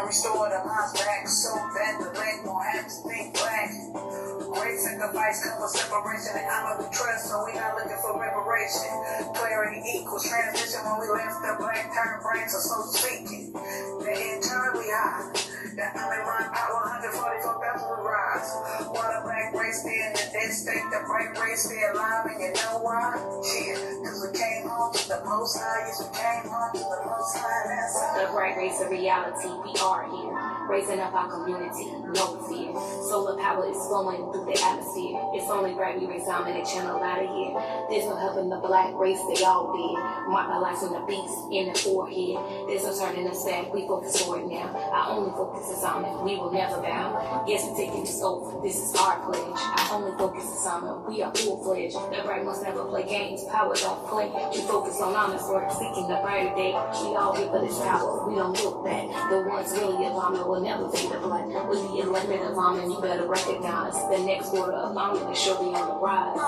restore the minds back so that the leg won't have to think black. Great sacrifice comes with separation, and I'm of the trust, so we not looking for reparation. Clarity equals transition when we left the black turn brain, so speaking. The internally high, that I'm in my power, 144,000 will rise. While the black race stay in the dead state, the bright race stay alive, and you know why? Yeah, cause we came home to the most high, yes, we came home to the most high, that's all. The bright race of reality, we are here, raising up our community, no fear. Solar power is flowing through the atmosphere. It's only right we resound and channel out of here. There's no helping the black race, they all did. Marginalizing the beast in the forehead. There's no turning us back, we focus forward now. Our only focus is on it, we will never bow. Yes, we're taking this oath, this is our pledge. Our only focus is on it, we are full-fledged. The bright must never play games, power don't play. We focus on honest work, seeking the brighter day. We all here for this power, we don't look back. The ones really alarming will never fade the black. With the elected alarming, you better recognize the next order of longing is surely on the rise.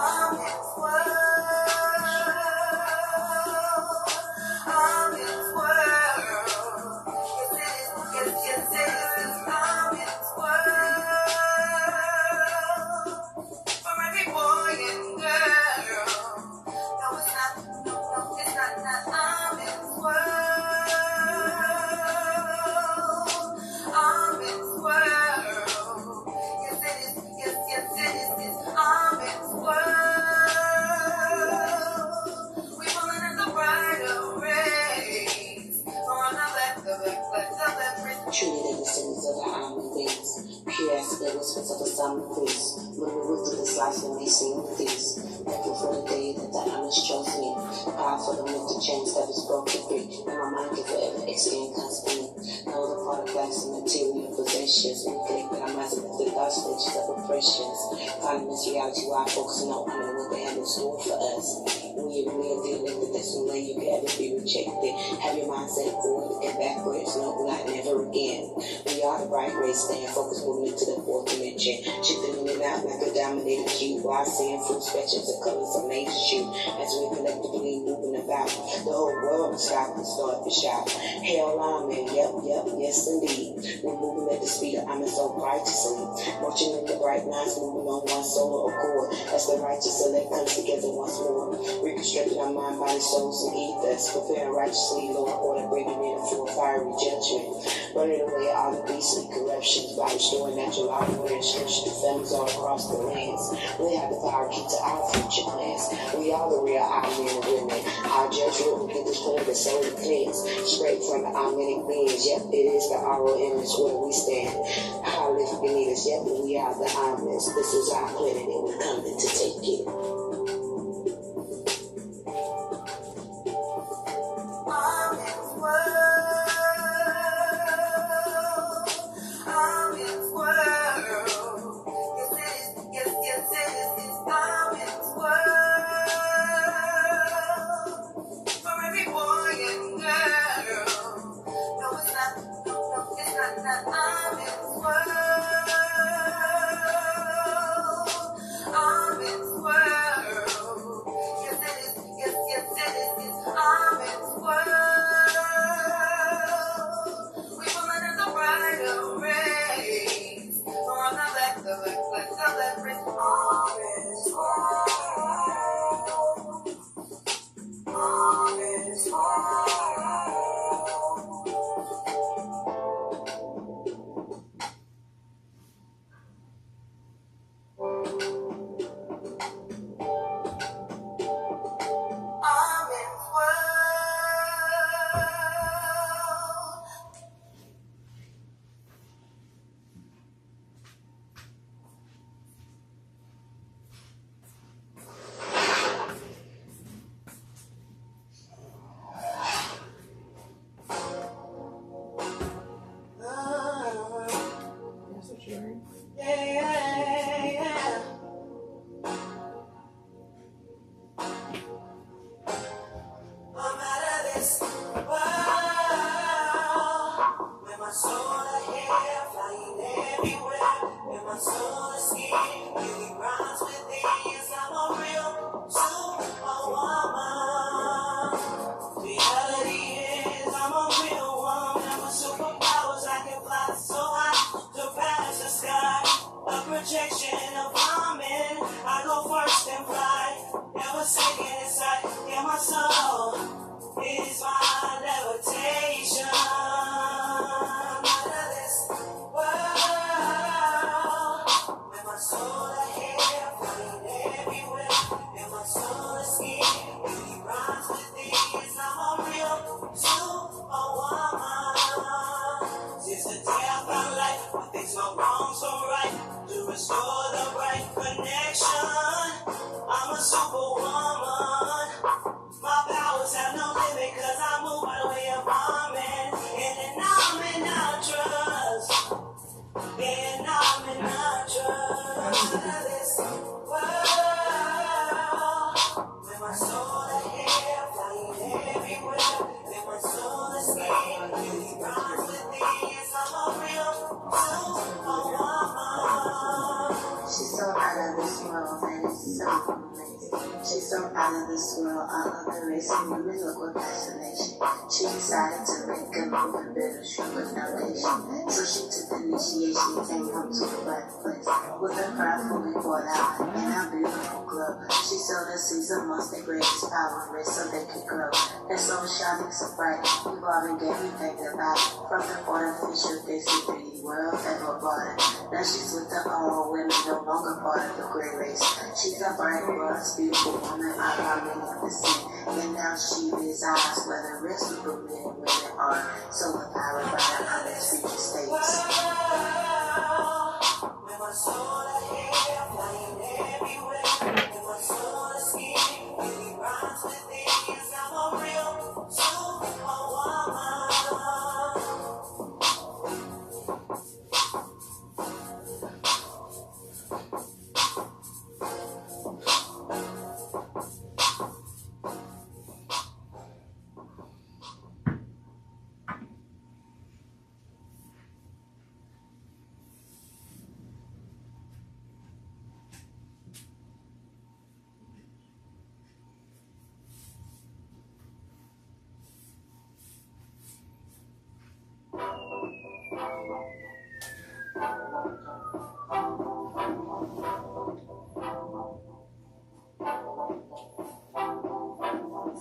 Treated in the sins of the AHMEN things. Pure as the whispers of a summer breeze. Moving with the slice and may seem with these. Thankful for the day that the AHMEN chose me. Powerful to make the chains that is broken free. And my mind can forever extend constantly. Know the part of life's and material possessions. We think that I'm rising up the dark stages of oppressions. Finding this reality while focusing on honoring what they have in store for us. When you really deal with it, that's the way you can ever be rejected. Have your mindset forward and backwards, no, not never again. We are the bright race, stand focused, moving into the fourth dimension. Shifting in and out like a dominated cube, while seeing full spectrums of colors of nature shoot. As we collectively moving about, the whole world stop and start to shout. Hell on, man, yep, yes indeed. We're moving at the speed of AHMEN so righteously. Marching in the bright lines, moving on one solar accord. As the righteous elect comes together once more. Reconstructing our mind, body, souls, and ethers. Preparing righteously, Lord, order, bringing in a full fiery judgment. Burning away all the beastly corruptions by restoring natural order and structure to families all across the lands. We have the power key to our future plans. We are the real AHMEN women. Our judgment will get this planet solely cleansed. Straight from the AHMENic beings. Yep, it is the ROM is where we stand. High lift beneath us. Yep, we are the AHMENs. This is our planet and we're coming to take it. Reality is I'm a real one, and my superpowers I can fly. my wrongs for right, to restore the right connection. I'm a superwoman. My powers have no limit, cause I move by the way of AHMEN. And I'm in our trust. And I'm in our trust. This world, with my soul ahead, flying everywhere. With my soul escape, really runs with me. Yes, I'm a real superwoman. She's so out of this world, and it's so amazing. She's so out of this world, all of the race and women look with fascination. She decided to make a move and build a true foundation. So she took initiation, came home to the right place. With her pride fully poured out in our beautiful glow. She sowed her seeds amongst the greatest power and race so they could grow. Their soul shining so bright, evolving everything about it. From the artificial Daisy 3D world ever brought it. Now she's with the all women, no longer part of the great race. She's a bright, broad, beautiful woman, outlining the sea. And now she resides where the rest of the men and women are. So empowered by the honest future states. With my soul ahead, flying everywhere. With my soul escape, really runs with me. Yes, I'm a real superwoman.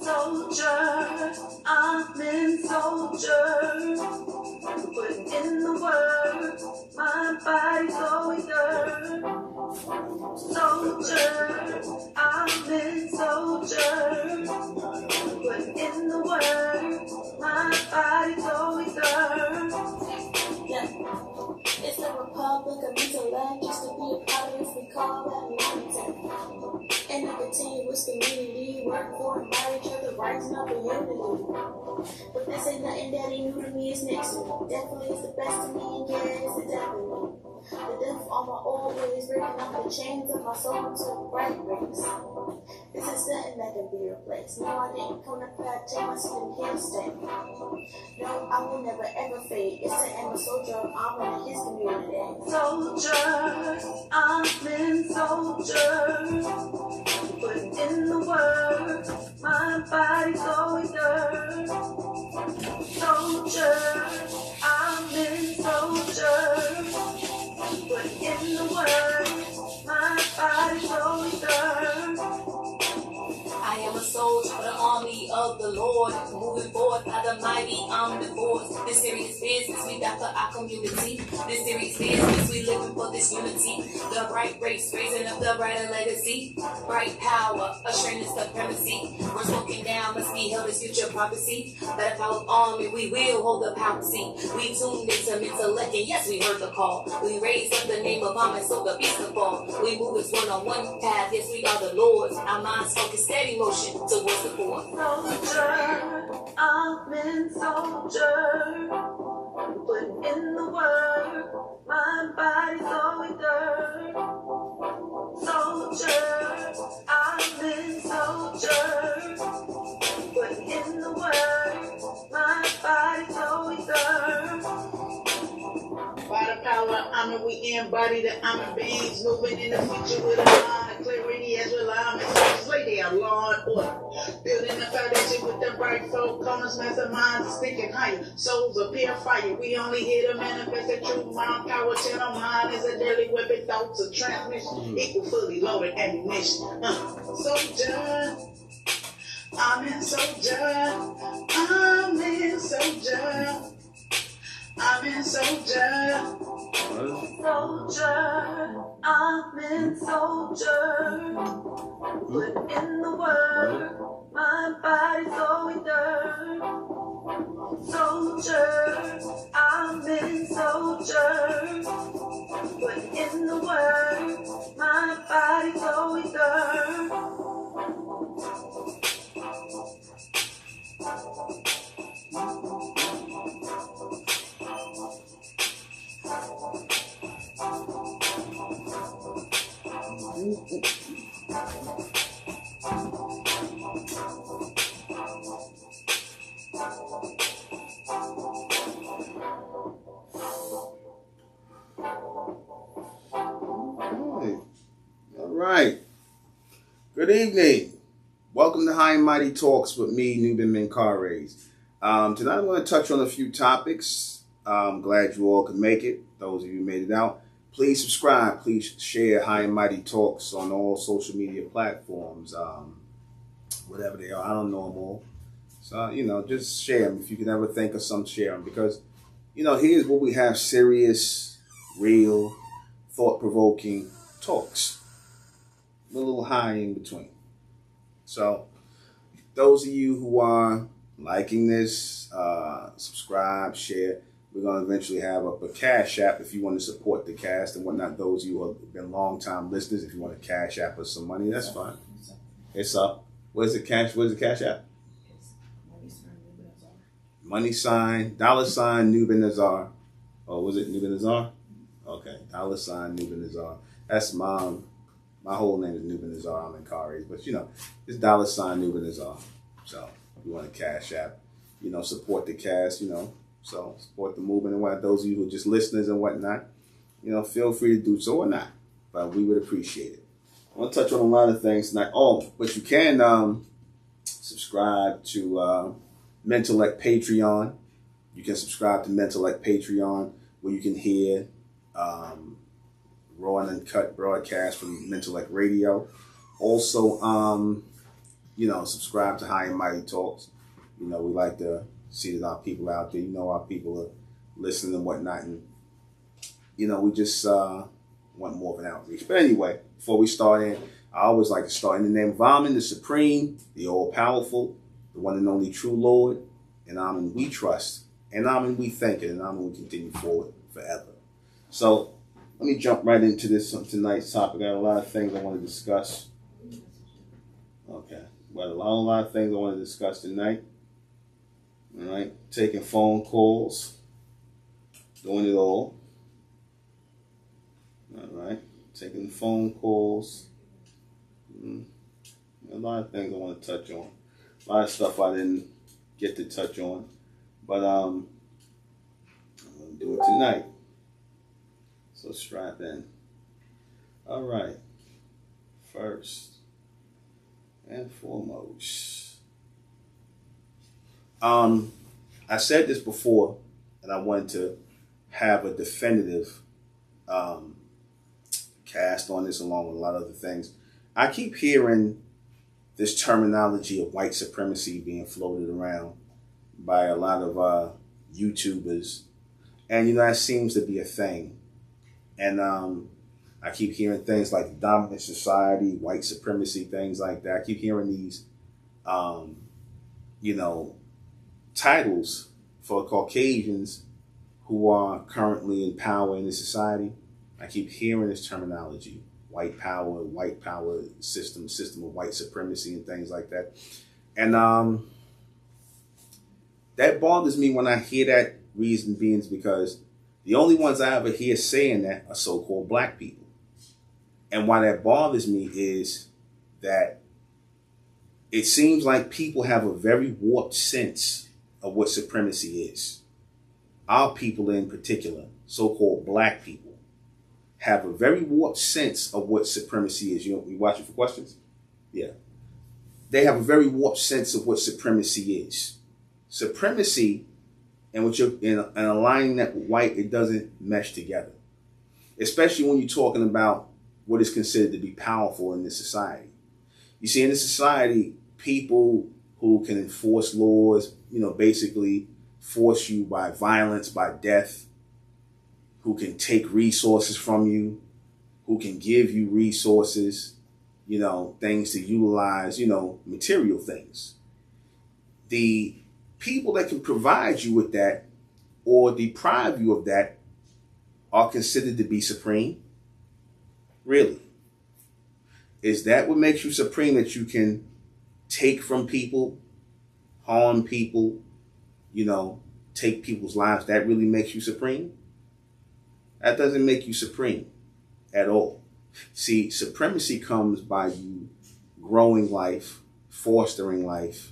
Soldier, AHMEN soldier, putting in the work, my body's so eager. Soldier, AHMEN soldier, putting in the work, my body's so eager. Yeah. It's the Republic of Mentellect, used to be a part of this, we call that MENTELLECT. And a continuous community, work for and by each other, rights and opportunity. But this ain't nothing that ain't new to me, it's next to me. Definitely it's the best to me, and yeah, it's a definitely. The death on my old ways, breaking off the chains of my soul to a bright race. This is nothing that can be replaced. No, I didn't come to take my skin here to stay. No, I will never ever fade. It's the end of soldier of AHMEN and his community. Soldier, AHMEN soldier, putting in the work, my body's so eager. Soldier, AHMEN soldier, putting in the work, my body's so eager. I am a soldier for the army of the Lord, moving forward by the mighty omnivores. This serious business we got for our community. This serious business we living for this unity. The bright race raising up the brighter legacy. Bright power, ushering in supremacy. We're smoking down, must be held as future prophecy. But if our army, we will hold the power seat. We tuned into MENTELLECT, and yes, we heard the call. We raised up the name of AHMEN so the beast can fall. We move as one-on-one path, yes, we are the Lords. Our minds focus steady motion towards the core. Soldier, AHMEN soldier, putting in the work, my body's so eager. Soldier, AHMEN soldier, putting in the work, my body's so eager. By the power of AHMEN, we embody the AHMEN beings, moving in the future with a line of clarity as well. AHMEN soldiers lay down law and order, building the foundation with the bright folk corners, masterminds thinking higher, souls appear fire. We only here to manifest the true mind power. Channel mind is a deadly weapon, thoughts of transmission, equal fully loaded ammunition. Soldier, AHMEN soldier, AHMEN soldier. AHMEN soldier, soldier, AHMEN soldier, put in the work, my body's so eager. Soldier, AHMEN soldier, lights always dark. All right. Good evening. Welcome to High and Mighty Talks with me, Nuben Menkares. Tonight I'm going to touch on a few topics. I'm glad you all could make it. Those of you who made it out. Please subscribe. Please share High and Mighty Talks on all social media platforms. Whatever they are. I don't know them all. So, just share them. If you can ever think of some, share them. Because, here's where we have serious, real, thought-provoking talks. A little high in between. So, those of you who are liking this, subscribe, share. We're going to eventually have a Cash App if you want to support the cast and whatnot. Those of you who have been long-time listeners, if you want to Cash App us some money, that's fine. It's up. Where's the Cash App? Money sign, $ Nuben Nazar. Oh, was it Nuben Nazar? Okay, $ Nuben Nazar. That's my whole name is Nuben Nazar. I'm in Kares, but it's $ Nuben Nazar. So if you want to Cash App, support the cast, so support the movement and whatnot. Those of you who are just listeners and whatnot, feel free to do so or not, but we would appreciate it. I want to touch on a lot of things tonight. Oh, but you can subscribe to MENTELLECT Patreon. You can subscribe to MENTELLECT Patreon, where you can hear raw and uncut broadcasts from MENTELLECT Radio. Also, subscribe to High and Mighty Talks. We like to see that our people out there, our people are listening and whatnot. And, we just want more of an outreach. But anyway, before we start in, I always like to start in the name of AHMEN, the Supreme, the All-Powerful, the one and only true Lord. And AHMEN we trust. And AHMEN we thank it. And AHMEN we continue forward forever. So, let me jump right into tonight's topic. I got a lot of things I want to discuss. Okay. Well, a lot of things I want to discuss tonight. All right. Taking phone calls. Doing it all. All right. Taking phone calls. A lot of things I want to touch on. A lot of stuff I didn't get to touch on. But I'm going to do it tonight. So strap in. All right. First and foremost. I said this before, and I wanted to have a definitive cast on this along with a lot of other things. I keep hearing this terminology of white supremacy being floated around by a lot of YouTubers. And, that seems to be a thing. And I keep hearing things like dominant society, white supremacy, things like that. I keep hearing these, titles for Caucasians who are currently in power in this society. I keep hearing this terminology, white power system of white supremacy and things like that. And that bothers me when I hear that, reason being because the only ones I ever hear saying that are so-called black people. And why that bothers me is that it seems like people have a very warped sense of what supremacy is. Our people in particular, so-called black people, have a very warped sense of what supremacy is. You watching for questions? Yeah. They have a very warped sense of what supremacy is. Supremacy, and what you're in aligning that with white, it doesn't mesh together. Especially when you're talking about what is considered to be powerful in this society. You see, in this society, people who can enforce laws, basically force you by violence, by death, who can take resources from you, who can give you resources, things to utilize, material things. The people that can provide you with that or deprive you of that are considered to be supreme. Really. Is that what makes you supreme, that you can take from people, harm people, take people's lives? That really makes you supreme? That doesn't make you supreme at all. See, supremacy comes by you growing life, fostering life,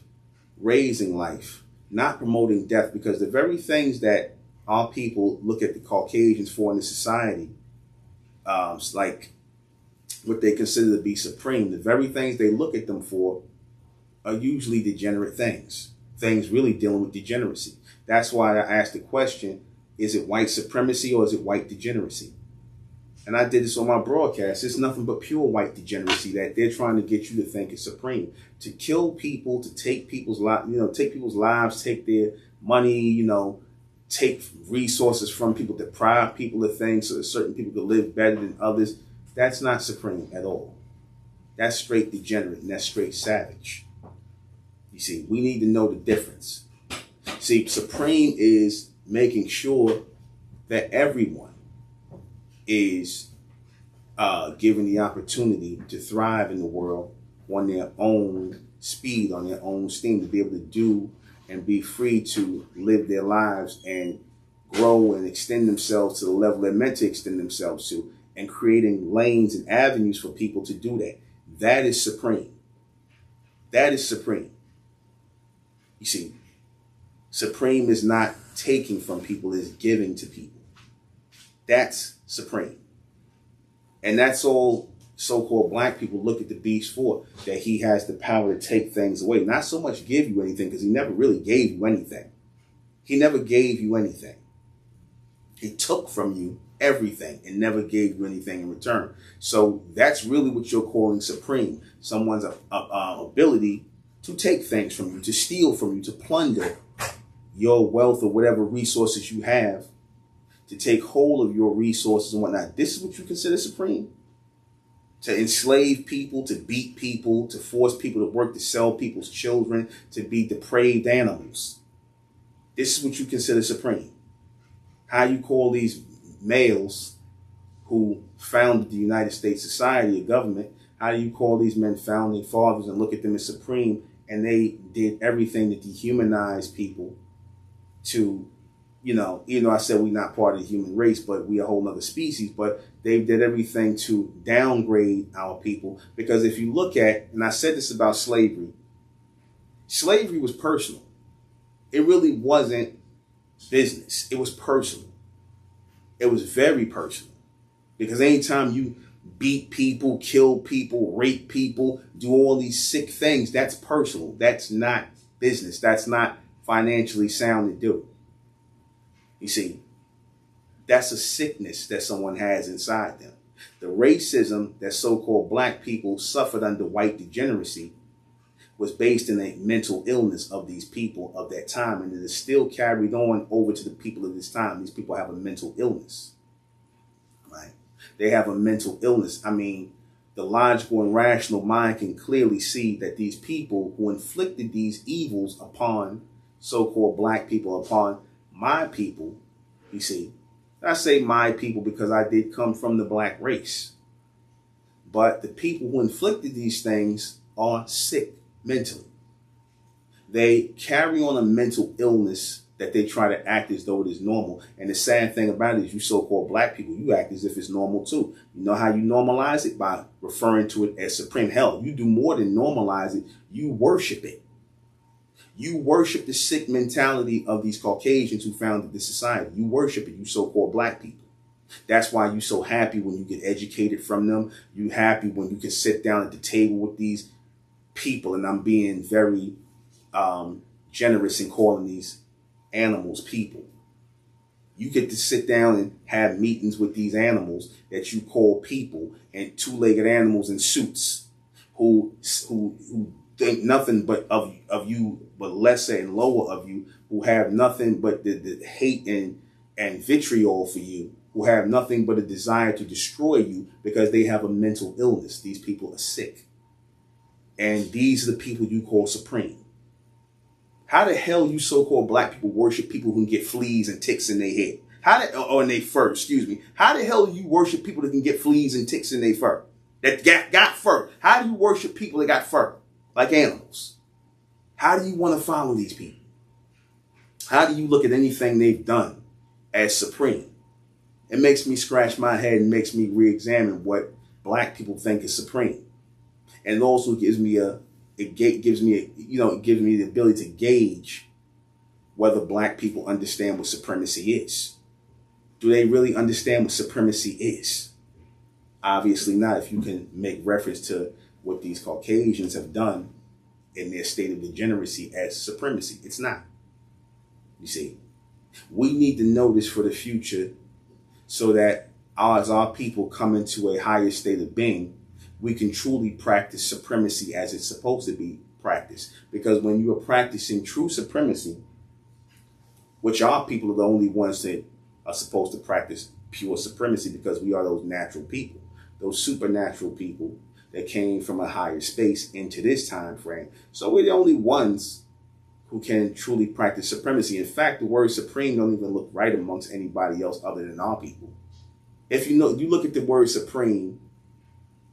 raising life, not promoting death, because the very things that our people look at the Caucasians for in the society, like what they consider to be supreme, the very things they look at them for are usually degenerate things really dealing with degeneracy. That's why I asked the question, is it white supremacy or is it white degeneracy? And I did this on my broadcast. It's nothing but pure white degeneracy that they're trying to get you to think is supreme. To kill people, to take people's lives, take their money, take resources from people, deprive people of things so that certain people could live better than others. That's not supreme at all. That's straight degenerate, and that's straight savage. You see, we need to know the difference. See, supreme is making sure that everyone is given the opportunity to thrive in the world on their own speed, on their own steam, to be able to do and be free to live their lives and grow and extend themselves to the level they're meant to extend themselves to, and creating lanes and avenues for people to do that. That is supreme. That is supreme. You see, supreme is not taking from people, it's giving to people. That's supreme. And that's all so-called black people look at the beast for, that he has the power to take things away. Not so much give you anything, because he never really gave you anything. He never gave you anything. He took from you everything and never gave you anything in return. So that's really what you're calling supreme. Someone's ability to take things from you, to steal from you, to plunder your wealth or whatever resources you have, to take hold of your resources and whatnot. This is what you consider supreme? To enslave people, to beat people, to force people to work, to sell people's children, to be depraved animals. This is what you consider supreme. How you call these males who founded the United States society, a government, how do you call these men founding fathers and look at them as supreme, and they did everything to dehumanize people, to, even though I said we're not part of the human race, but we a whole other species, but they did everything to downgrade our people. Because if you look at, and I said this about slavery was personal. It really wasn't business. It was personal. It was very personal. Because anytime you beat people, kill people, rape people, do all these sick things, that's personal. That's not business. That's not financially sound to do. You see, that's a sickness that someone has inside them. The racism that so-called black people suffered under white degeneracy was based in a mental illness of these people of that time, and it is still carried on over to the people of this time. These people have a mental illness, right? They have a mental illness. I mean, the logical and rational mind can clearly see that these people who inflicted these evils upon so-called black people, upon my people, you see, I say my people because I did come from the black race, but the people who inflicted these things are sick mentally. They carry on a mental illness that they try to act as though it is normal. And the sad thing about it is, you so-called black people, you act as if it's normal too. You know how you normalize it? By referring to it as supreme. Hell, you do more than normalize it. You worship it. You worship the sick mentality of these Caucasians who founded this society. You worship it, you so-called black people. That's why you're so happy when you get educated from them. You happy when you can sit down at the table with these people. And I'm being very generous in calling these animals people. You get to sit down and have meetings with these animals that you call people, and two-legged animals in suits who think nothing but of you, but lesser and lower of you, who have nothing but the hate and vitriol for you, who have nothing but a desire to destroy you because they have a mental illness. These people are sick. And these are the people you call supreme. How the hell you so-called black people worship people who can get fleas and ticks in their head? Or in their fur, excuse me. How the hell do you worship people that can get fleas and ticks in their fur? that got fur. How do you worship people that got fur like animals? How do you want to follow these people? How do you look at anything they've done as supreme? It makes me scratch my head and makes me re-examine what black people think is supreme. And it also gives me the ability to gauge whether black people understand what supremacy is. Do they really understand what supremacy is? Obviously not, if you can make reference to what these Caucasians have done in their state of degeneracy as supremacy. It's not. You see, we need to know this for the future so that as our people come into a higher state of being, we can truly practice supremacy as it's supposed to be practiced. Because when you are practicing true supremacy, which our people are the only ones that are supposed to practice pure supremacy, because we are those natural people, those supernatural people that came from a higher space into this time frame. So we're the only ones who can truly practice supremacy. In fact, the word supreme don't even look right amongst anybody else other than our people. If you look at the word supreme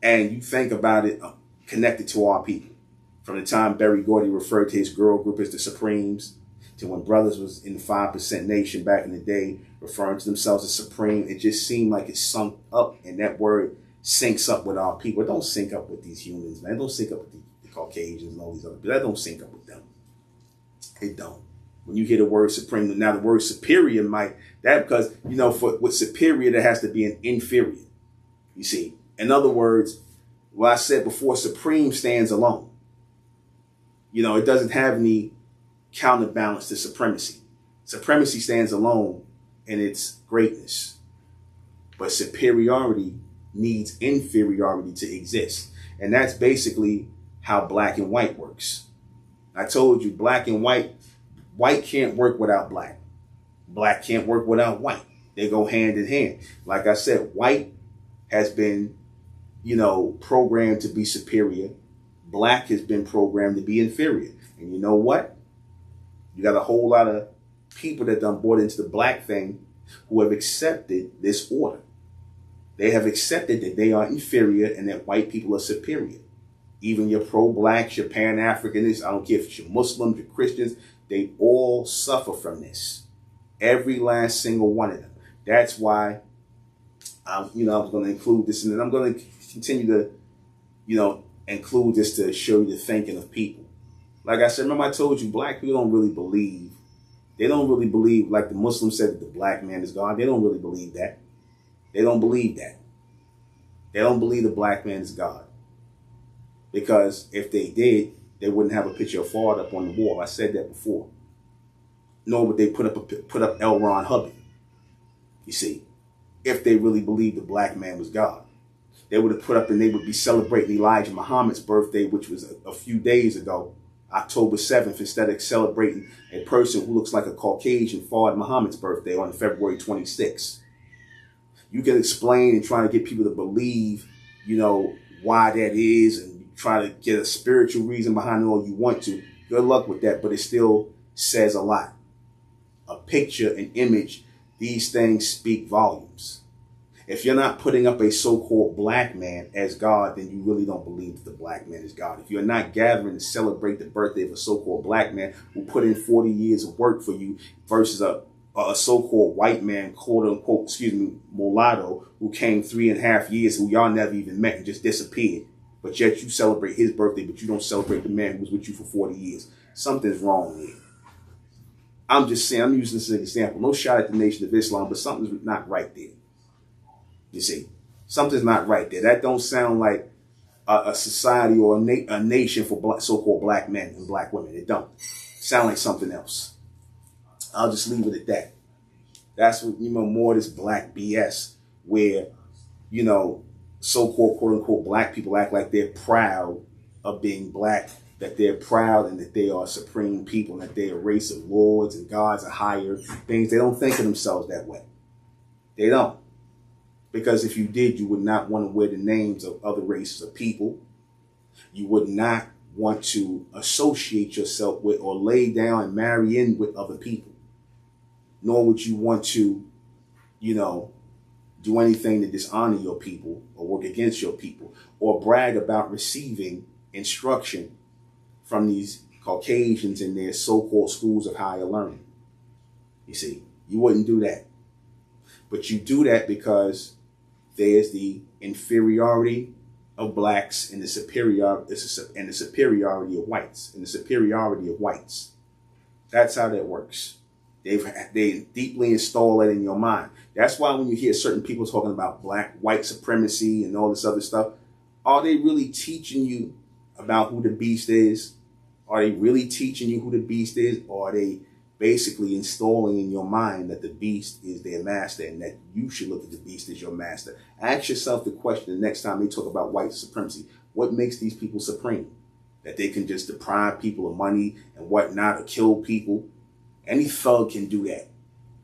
and you think about it connected to our people, from the time Berry Gordy referred to his girl group as the Supremes, to when brothers was in the 5% Nation back in the day, referring to themselves as supreme, it just seemed like it sunk up, and that word syncs up with our people. It don't sync up with these humans, man. It don't sync up with the Caucasians and all these other people. That don't sync up with them. It don't. When you hear the word supreme, now the word superior might, that because, with superior, there has to be an inferior. You see, in other words, what I said before, supreme stands alone. It doesn't have any counterbalance to supremacy. Supremacy stands alone in its greatness. But superiority needs inferiority to exist. And that's basically how black and white works. I told you, black and white can't work without black. Black can't work without white. They go hand in hand. Like I said, white has been, programmed to be superior. Black has been programmed to be inferior. And you know what? You got a whole lot of people that done bought into the black thing who have accepted this order. They have accepted that they are inferior and that white people are superior. Even your pro-blacks, your Pan-Africanists, I don't care if you're Muslims, you're Christians, they all suffer from this. Every last single one of them. That's why, I was going to include this, and then I'm going to continue to, include this to show you the thinking of people. Like I said, remember I told you, black people don't really believe. They don't really believe, like the Muslims said, that the black man is God. They don't really believe that. They don't believe that. They don't believe the black man is God. Because if they did, they wouldn't have a picture of Fard up on the wall. I said that before. Nor would they put up L. Ron Hubbard. You see, if they really believed the black man was God, they would have put up and they would be celebrating Elijah Muhammad's birthday, which was a few days ago, October 7th, instead of celebrating a person who looks like a Caucasian, Fard Muhammad's birthday on February 26th. You can explain and try to get people to believe, why that is, and try to get a spiritual reason behind it all you want to. Good luck with that, but it still says a lot. A picture, an image, these things speak volumes. If you're not putting up a so-called black man as God, then you really don't believe that the black man is God. If you're not gathering to celebrate the birthday of a so-called black man who put in 40 years of work for you versus a so-called white man, quote unquote, mulatto, who came 3.5 years, who y'all never even met and just disappeared. But yet you celebrate his birthday, but you don't celebrate the man who was with you for 40 years. Something's wrong here. I'm just saying, I'm using this as an example. No shot at the Nation of Islam, but something's not right there. You see, something's not right there. That don't sound like a society or a nation for so-called black men and black women. It don't. Sound like something else. I'll just leave it at that. That's what, more of this black BS where, so-called quote-unquote black people act like they're proud of being black, that they're proud and that they are supreme people, and that they're a race of lords and gods and higher things. They don't think of themselves that way. They don't. Because if you did, you would not want to wear the names of other races of people. You would not want to associate yourself with or lay down and marry in with other people. Nor would you want to, do anything to dishonor your people or work against your people or brag about receiving instruction from these Caucasians in their so-called schools of higher learning. You see, you wouldn't do that. But you do that because there's the inferiority of blacks and the superiority of whites. And the superiority of whites. That's how that works. They deeply install that in your mind. That's why when you hear certain people talking about white supremacy and all this other stuff, are they really teaching you about who the beast is? Are they really teaching you who the beast is? Or are they basically installing in your mind that the beast is their master and that you should look at the beast as your master? Ask yourself the question the next time they talk about white supremacy. What makes these people supreme? That they can just deprive people of money and whatnot or kill people? Any thug can do that.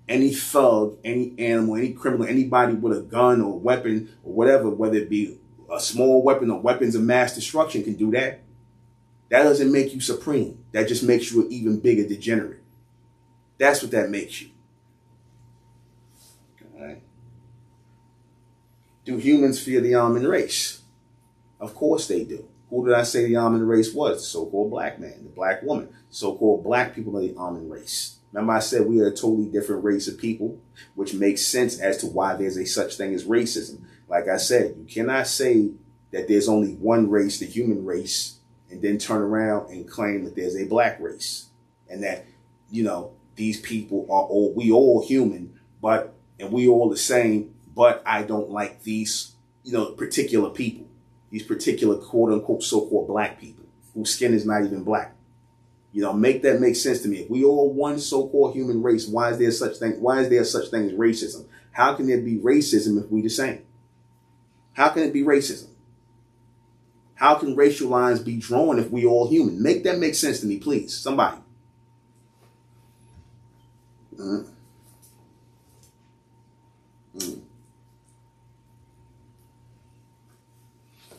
Any thug, any animal, any criminal, anybody with a gun or weapon or whatever, whether it be a small weapon or weapons of mass destruction, can do that. That doesn't make you supreme. That just makes you an even bigger degenerate. That's what that makes you. All right. Do humans fear the almond race? Of course they do. Who did I say the almond race was? The so-called black man, the black woman. So-called black people are the almond race. Remember I said we are a totally different race of people, which makes sense as to why there's a such thing as racism. Like I said, you cannot say that there's only one race, the human race, and then turn around and claim that there's a black race. And that, you know, these people are all, we all human, and we all the same, but I don't like these, you know, particular people. These particular quote unquote so-called black people whose skin is not even black. You know, make that make sense to me. If we all one so-called human race, why is there such thing as racism? How can there be racism if we the same? How can it be racism? How can racial lines be drawn if we all human? Make that make sense to me, please. Somebody.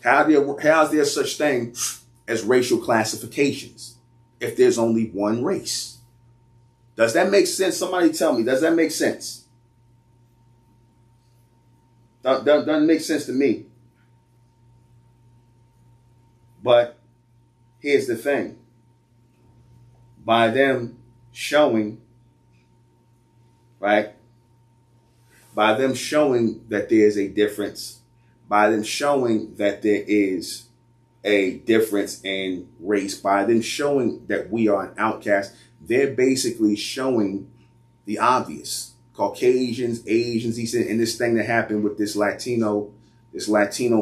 How is there such thing as racial classifications if there's only one race? Does that make sense? Somebody tell me, does that make sense? Doesn't make sense to me. But here's the thing. By them showing, right? By them showing that there's a difference, by them showing that there is a difference in race, by them showing that we are an outcast, they're basically showing the obvious. Caucasians, Asians, he said, and this thing that happened with this Latino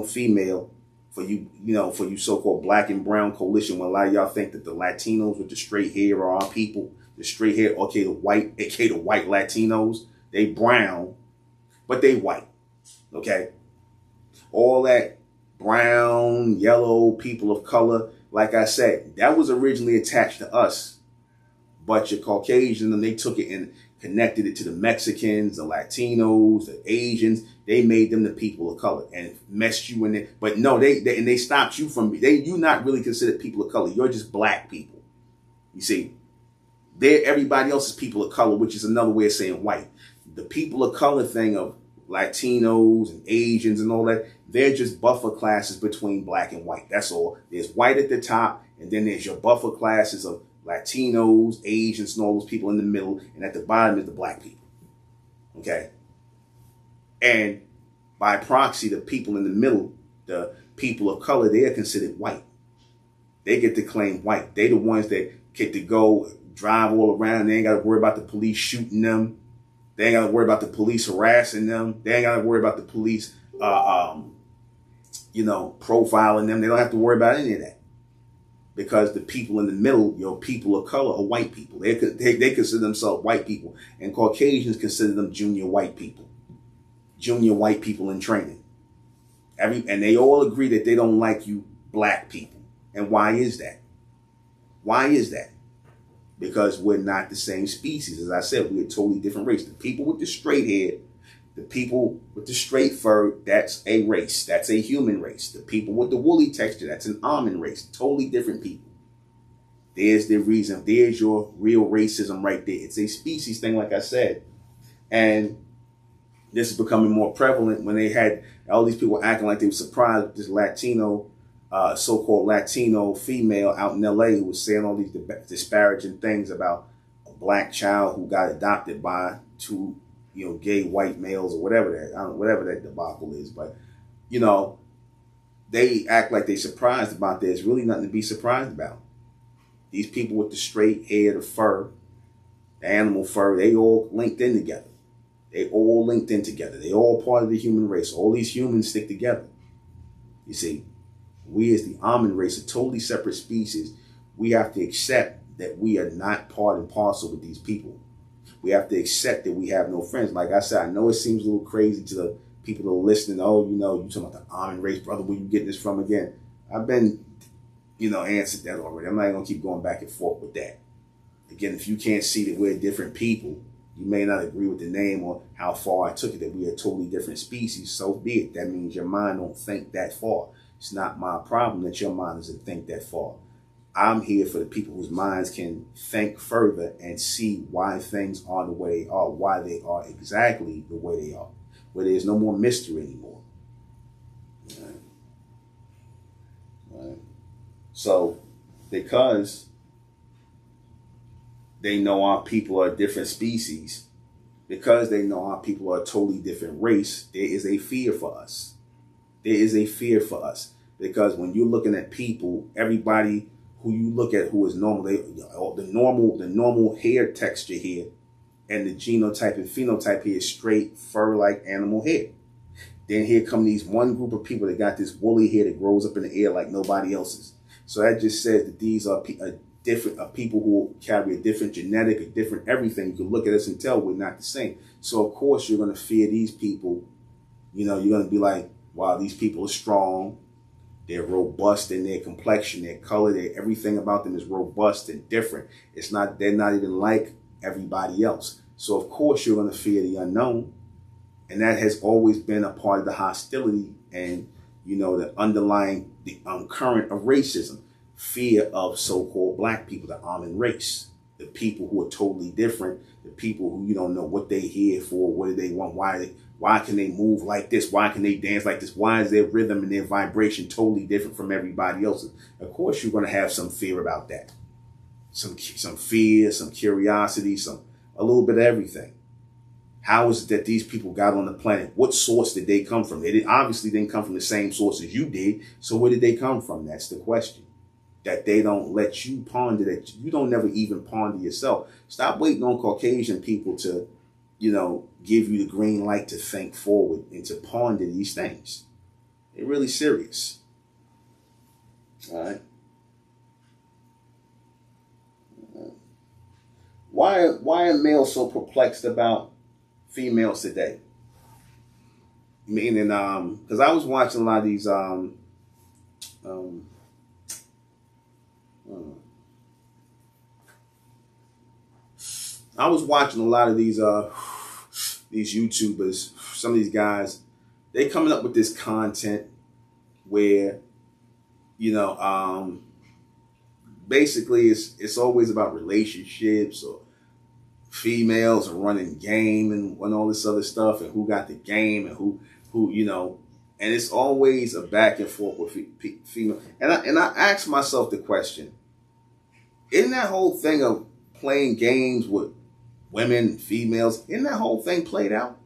female, for you so-called black and brown coalition, when a lot of y'all think that the Latinos with the straight hair are our people, the straight hair, the white Latinos, they brown, but they white, okay? All that brown, yellow, people of color, like I said, that was originally attached to us, but your Caucasians, and they took it and connected it to the Mexicans, the Latinos, the Asians. They made them the people of color and messed you in it. But no, they stopped you from, you're not really considered people of color. You're just black people. You see, everybody else is people of color, which is another way of saying white. The people of color thing of Latinos and Asians and all that, they're just buffer classes between black and white. That's all. There's white at the top, and then there's your buffer classes of Latinos, Asians, and all those people in the middle, and at the bottom is the black people. Okay? And by proxy, the people in the middle, the people of color, they are considered white. They get to claim white. They the ones that get to go drive all around. They ain't got to worry about the police shooting them. They ain't got to worry about the police harassing them. They ain't got to worry about the police, profiling them. They don't have to worry about any of that. Because the people in the middle, your people of color, are white people. They consider themselves white people. And Caucasians consider them junior white people. Junior white people in training. And they all agree that they don't like you black people. And why is that? Why is that? Because we're not the same species. As I said, we're a totally different race. The people with the straight hair, the people with the straight fur, that's a race. That's a human race. The people with the woolly texture, that's an almond race. Totally different people. There's the reason. There's your real racism right there. It's a species thing, like I said. And this is becoming more prevalent when they had all these people acting like they were surprised with this Latino, so-called Latino female out in LA who was saying all these disparaging things about a black child who got adopted by two, gay white males or whatever that debacle is. But, they act like they're surprised about this. There's really nothing to be surprised about. These people with the straight hair, the fur, the animal fur, they all linked in together. They all linked in together. They all part of the human race. All these humans stick together. You see, we as the AHMEN race, a totally separate species, we have to accept that we are not part and parcel with these people. We have to accept that we have no friends. Like I said, I know it seems a little crazy to the people that are listening. Oh, you talking about the AHMEN race, brother, where you getting this from again? I've been, answered that already. I'm not going to keep going back and forth with that. Again, if you can't see that we're different people, you may not agree with the name or how far I took it, that we are totally different species, so be it. That means your mind don't think that far. It's not my problem that your mind doesn't think that far. I'm here for the people whose minds can think further and see why things are the way they are, why they are exactly the way they are, where there's no more mystery anymore. Right. So, because they know our people are a different species, because they know our people are a totally different race, there is a fear for us. There is a fear for us. Because when you're looking at people, everybody who you look at who is normal, the normal hair texture here and the genotype and phenotype here is straight fur-like animal hair. Then here come these one group of people that got this woolly hair that grows up in the air like nobody else's. So that just says that these are different people who carry a different genetic, a different everything. You can look at us and tell we're not the same. So of course you're going to fear these people. You're going to be like, wow, these people are strong. They're robust in their complexion, their color, everything about them is robust and different. They're not even like everybody else. So of course you're going to fear the unknown. And that has always been a part of the hostility and, the underlying, the current of racism. Fear of so-called black people, the AHMEN race, the people who are totally different, the people who you don't know what they're here for, what do they want, why can they move like this, why can they dance like this, why is their rhythm and their vibration totally different from everybody else's? Of course you're going to have some fear about that. Some fear, some curiosity, a little bit of everything. How is it that these people got on the planet? What source did they come from? They obviously didn't come from the same source as you did, so where did they come from? That's the question. That they don't let you ponder, that you don't never even ponder yourself. Stop waiting on Caucasian people to, give you the green light to think forward and to ponder these things. They're really serious. All right. Why are males so perplexed about females today? Meaning, because I was watching a lot of these, I was watching a lot of these YouTubers, some of these guys, they coming up with this content where, basically it's always about relationships or females are running game and all this other stuff and who got the game and who and it's always a back and forth with female. And I ask myself the question, isn't that whole thing of playing games with women and females, isn't that whole thing played out?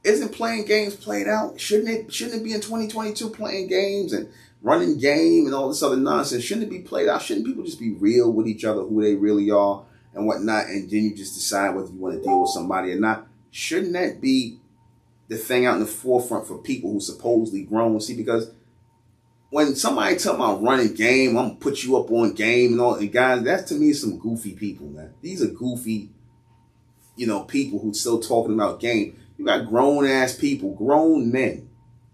Isn't playing games played out? Shouldn't it be in 2022 playing games and running game and all this other nonsense? Shouldn't it be played out? Shouldn't people just be real with each other, who they really are and whatnot, and then you just decide whether you want to deal with somebody or not? Shouldn't that be the thing out in the forefront for people who supposedly grown? See, because when somebody tell me I'm running game, I'm gonna put you up on game and all, and guys, that to me is some goofy people, man. These are goofy, people who still talking about game. You got grown ass people, grown men,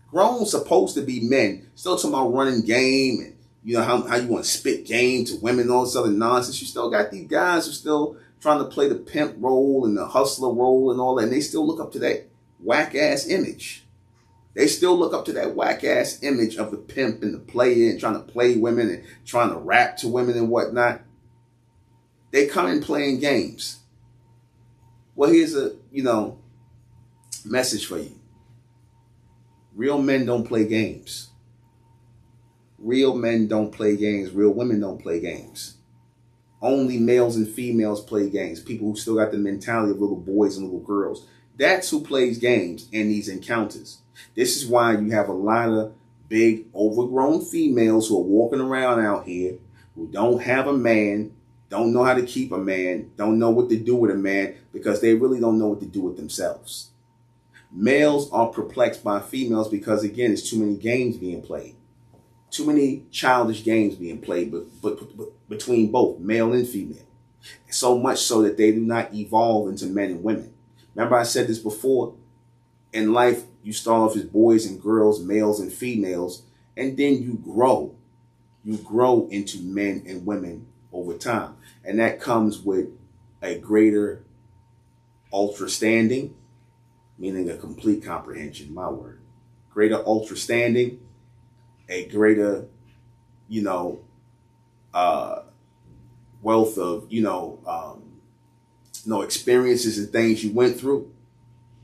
grown supposed to be men, still talking about running game and how you want to spit game to women and all this other nonsense. You still got these guys who still trying to play the pimp role and the hustler role and all that, and they still look up to that whack ass image. They still look up to that whack ass image of the pimp and the player and trying to play women and trying to rap to women and whatnot. They come in playing games. Well, here's Message for you. Real men don't play games. Real men don't play games. Real women don't play games. Only males and females play games. People who still got the mentality of little boys and little girls. That's who plays games in these encounters. This is why you have a lot of big overgrown females who are walking around out here who don't have a man, don't know how to keep a man, don't know what to do with a man because they really don't know what to do with themselves. Males are perplexed by females because, again, there's too many games being played. Too many childish games being played but between both male and female. So much so that they do not evolve into men and women. Remember I said this before? In life, you start off as boys and girls, males and females, and then you grow. You grow into men and women over time. And that comes with a greater understanding, meaning a complete comprehension, my word. Greater understanding, a greater, wealth of, experiences and things you went through.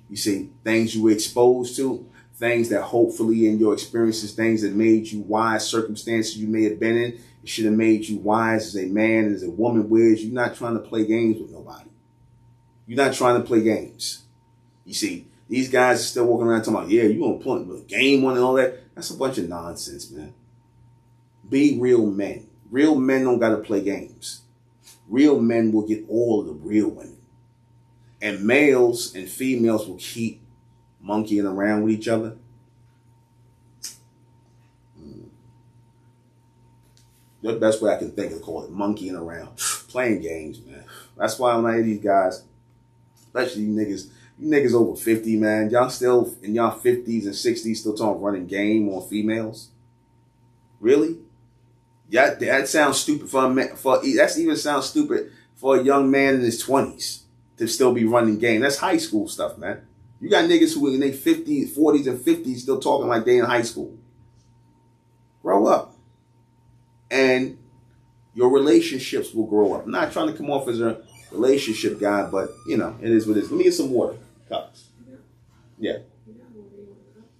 You see, things you were exposed to, things that hopefully in your experiences, things that made you wise, circumstances you may have been in, it should have made you wise as a man, as a woman, whereas you're not trying to play games with nobody. You're not trying to play games. You see, these guys are still walking around talking about, yeah, you gonna put a game on and all that. That's a bunch of nonsense, man. Be real men. Real men don't gotta play games. Real men will get all of the real women. And males and females will keep monkeying around with each other. The best way I can think of call it monkeying around. Playing games, man. That's why when I hear these guys, especially you niggas over 50, man, y'all still in y'all 50s and 60s still talking running game on females? Really? Yeah, that sounds stupid that even sounds stupid for a young man in his 20s to still be running game. That's high school stuff, man. You got niggas who in their 50s, 40s, and 50s still talking like they in high school. Grow up. And your relationships will grow up. I'm not trying to come off as a relationship guy, but, it is what it is. Let me get some water. Cups. Yeah.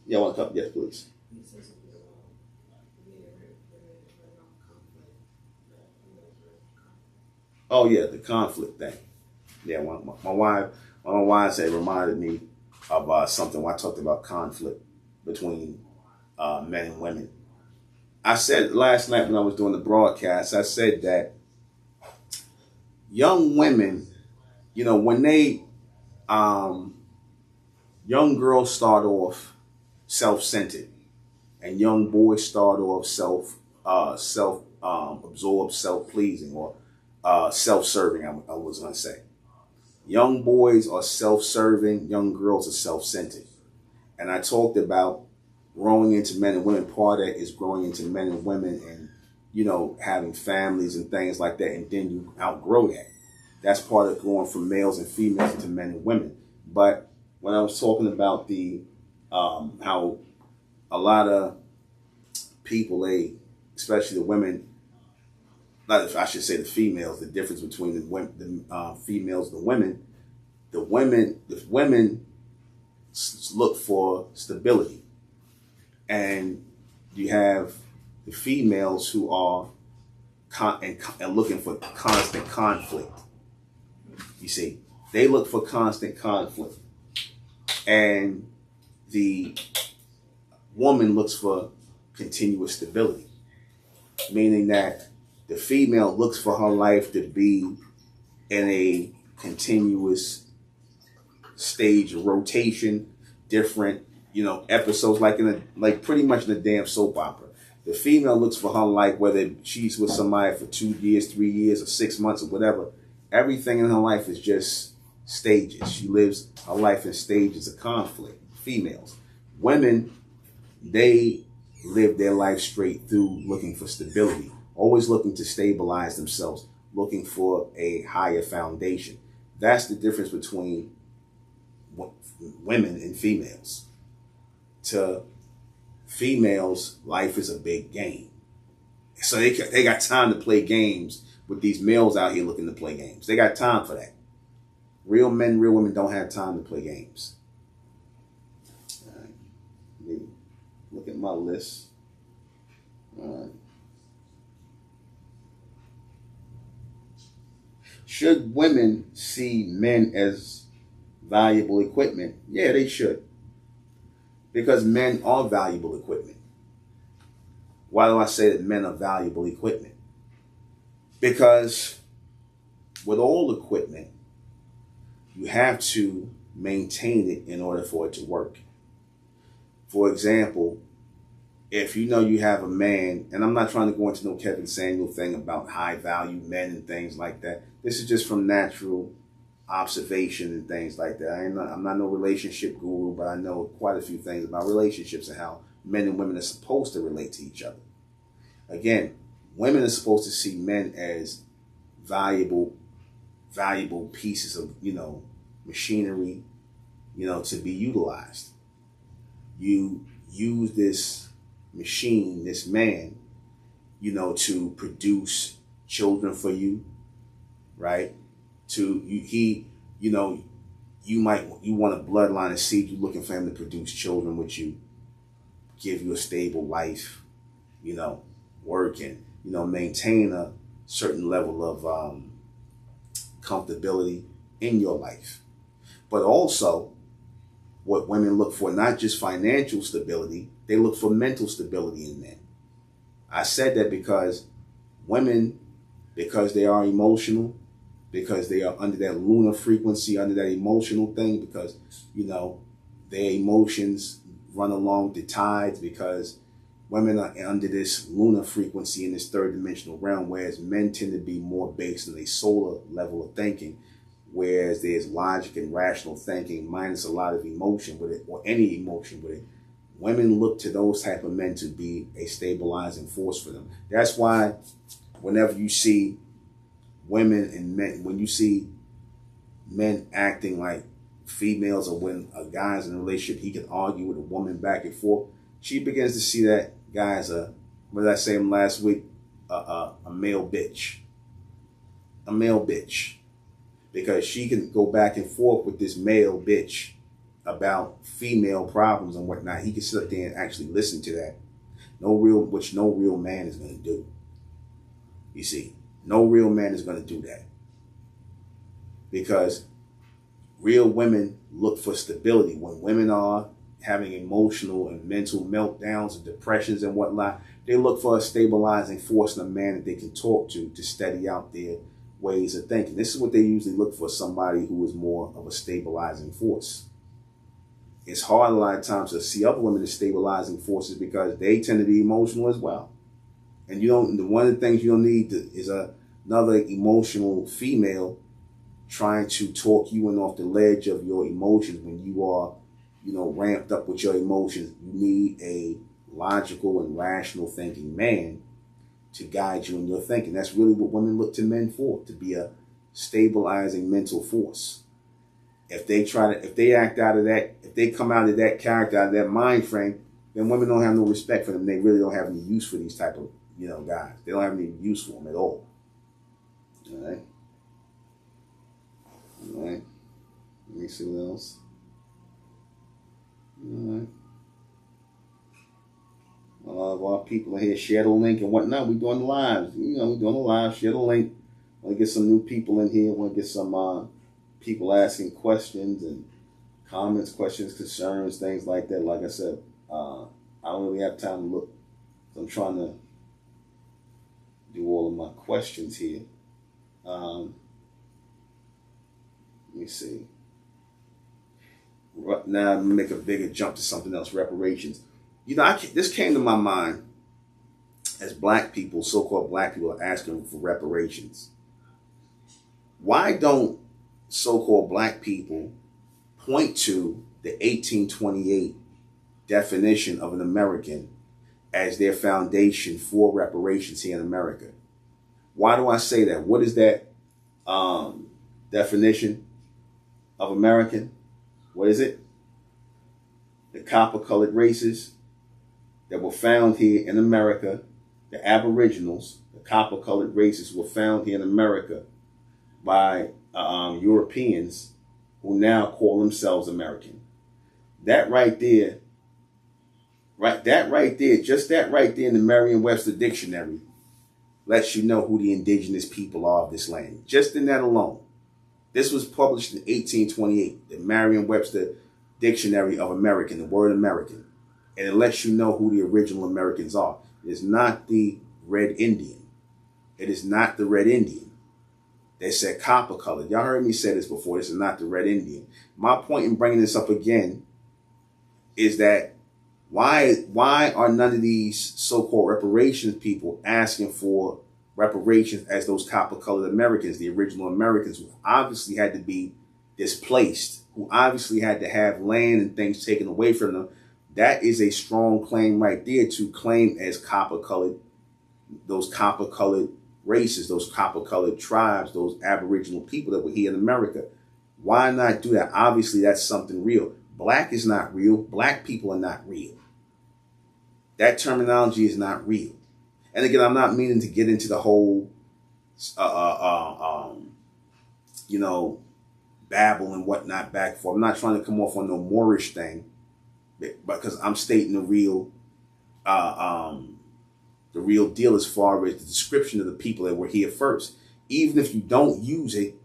Yeah, one cup. Yes, please. Oh, yeah, the conflict thing. Yeah, my wife said reminded me of something when I talked about conflict between men and women. I said last night when I was doing the broadcast, I said that young women, when they, young girls start off self-centered and young boys start off self-absorbed, self-pleasing, or self-serving, I was going to say. Young boys are self-serving, young girls are self-centered. And I talked about growing into men and women. Part of that is growing into men and women and, having families and things like that. And then you outgrow that. That's part of going from males and females into men and women. But when I was talking about the how a lot of people, especially the women, I should say the females, the difference between the females and the women look for stability. And you have the females who are and looking for constant conflict. You see, they look for constant conflict. And the woman looks for continuous stability, meaning that the female looks for her life to be in a continuous stage of rotation, different, episodes, like pretty much in a damn soap opera. The female looks for her life, whether she's with somebody for 2 years, 3 years, or 6 months, or whatever. Everything in her life is just stages. She lives her life in stages of conflict. Females. Women, they live their life straight through looking for stability, always looking to stabilize themselves, looking for a higher foundation. That's the difference between women and females. To females, life is a big game. So they got time to play games with these males out here looking to play games. They got time for that. Real men, real women don't have time to play games. my list. All right. Should women see men as valuable equipment? Yeah, they should. Because men are valuable equipment. Why do I say that men are valuable equipment? Because with all equipment, you have to maintain it in order for it to work. For example, if you know you have a man, and I'm not trying to go into no Kevin Samuel thing about high value men and things like that. This is just from natural observation and things like that. I'm not no relationship guru, but I know quite a few things about relationships and how men and women are supposed to relate to each other. Again, women are supposed to see men as valuable pieces of, machinery, to be utilized. You use this machine, this man, to produce children for you, right? You want a bloodline of seed, you're looking for him to produce children with you, give you a stable life, work and, maintain a certain level of comfortability in your life. But also, what women look for, not just financial stability, they look for mental stability in men. I said that because women, because they are emotional, because they are under that lunar frequency, under that emotional thing, because, their emotions run along the tides, because women are under this lunar frequency in this third dimensional realm, whereas men tend to be more based on a solar level of thinking, whereas there's logic and rational thinking minus a lot of emotion with it, or any emotion with it. Women look to those type of men to be a stabilizing force for them. That's why whenever you see women and men, when you see men acting like females, or when a guy's in a relationship, he can argue with a woman back and forth, she begins to see that guy as what did I say last week? A male bitch. A male bitch. Because she can go back and forth with this male bitch about female problems and whatnot. He can sit there and actually listen to that. Which no real man is going to do. You see, no real man is going to do that. Because real women look for stability. When women are having emotional and mental meltdowns and depressions and whatnot, they look for a stabilizing force in a man that they can talk to steady out their ways of thinking. This is what they usually look for, somebody who is more of a stabilizing force. It's hard a lot of times to see other women as stabilizing forces because they tend to be emotional as well. And one of the things you don't need is another emotional female trying to talk you in off the ledge of your emotions when you are, ramped up with your emotions. You need a logical and rational thinking man to guide you in your thinking. That's really what women look to men for, to be a stabilizing mental force. If they act out of that, if they come out of that character, out of that mind frame, then women don't have no respect for them. They really don't have any use for these type of, guys. They don't have any use for them at all. All right. All right. Let me see what else. All right. A lot of our people are here. Share the link and whatnot. We're doing the lives. We're doing the live. Share the link. Want to get some new people in here. Want to get some people asking questions and comments, questions, concerns, things like that. Like I said, I don't really have time to look. So I'm trying to do all of my questions here. Let me see. Now I'm going to make a bigger jump to something else, reparations. This came to my mind as black people, so-called black people, are asking for reparations. Why don't so-called black people point to the 1828 definition of an American as their foundation for reparations here in America? Why do I say that? What is that definition of American? What is it? The copper-colored races that were found here in America, the Aboriginals, the copper-colored races were found here in America by Europeans who now call themselves American. That right there Right, that right there, just that right there in the Merriam-Webster dictionary lets you know who the indigenous people are of this land. Just in that alone. This was published in 1828, the Merriam-Webster Dictionary of American, the word American. And it lets you know who the original Americans are. It is not the Red Indian. It is not the Red Indian. They said copper colored. Y'all heard me say this before. This is not the Red Indian. My point in bringing this up again is that why are none of these so-called reparations people asking for reparations as those copper-colored Americans, the original Americans, who obviously had to be displaced, who obviously had to have land and things taken away from them? That is a strong claim right there to claim as copper-colored, those copper-colored races, those copper-colored tribes, those Aboriginal people that were here in America. Why not do that? Obviously, that's something real. Black is not real. Black people are not real. That terminology is not real. And again, I'm not meaning to get into the whole, babble and whatnot back and forth. I'm not trying to come off on no Moorish thing, because I'm stating the real deal as far as the description of the people that were here first. Even if you don't use it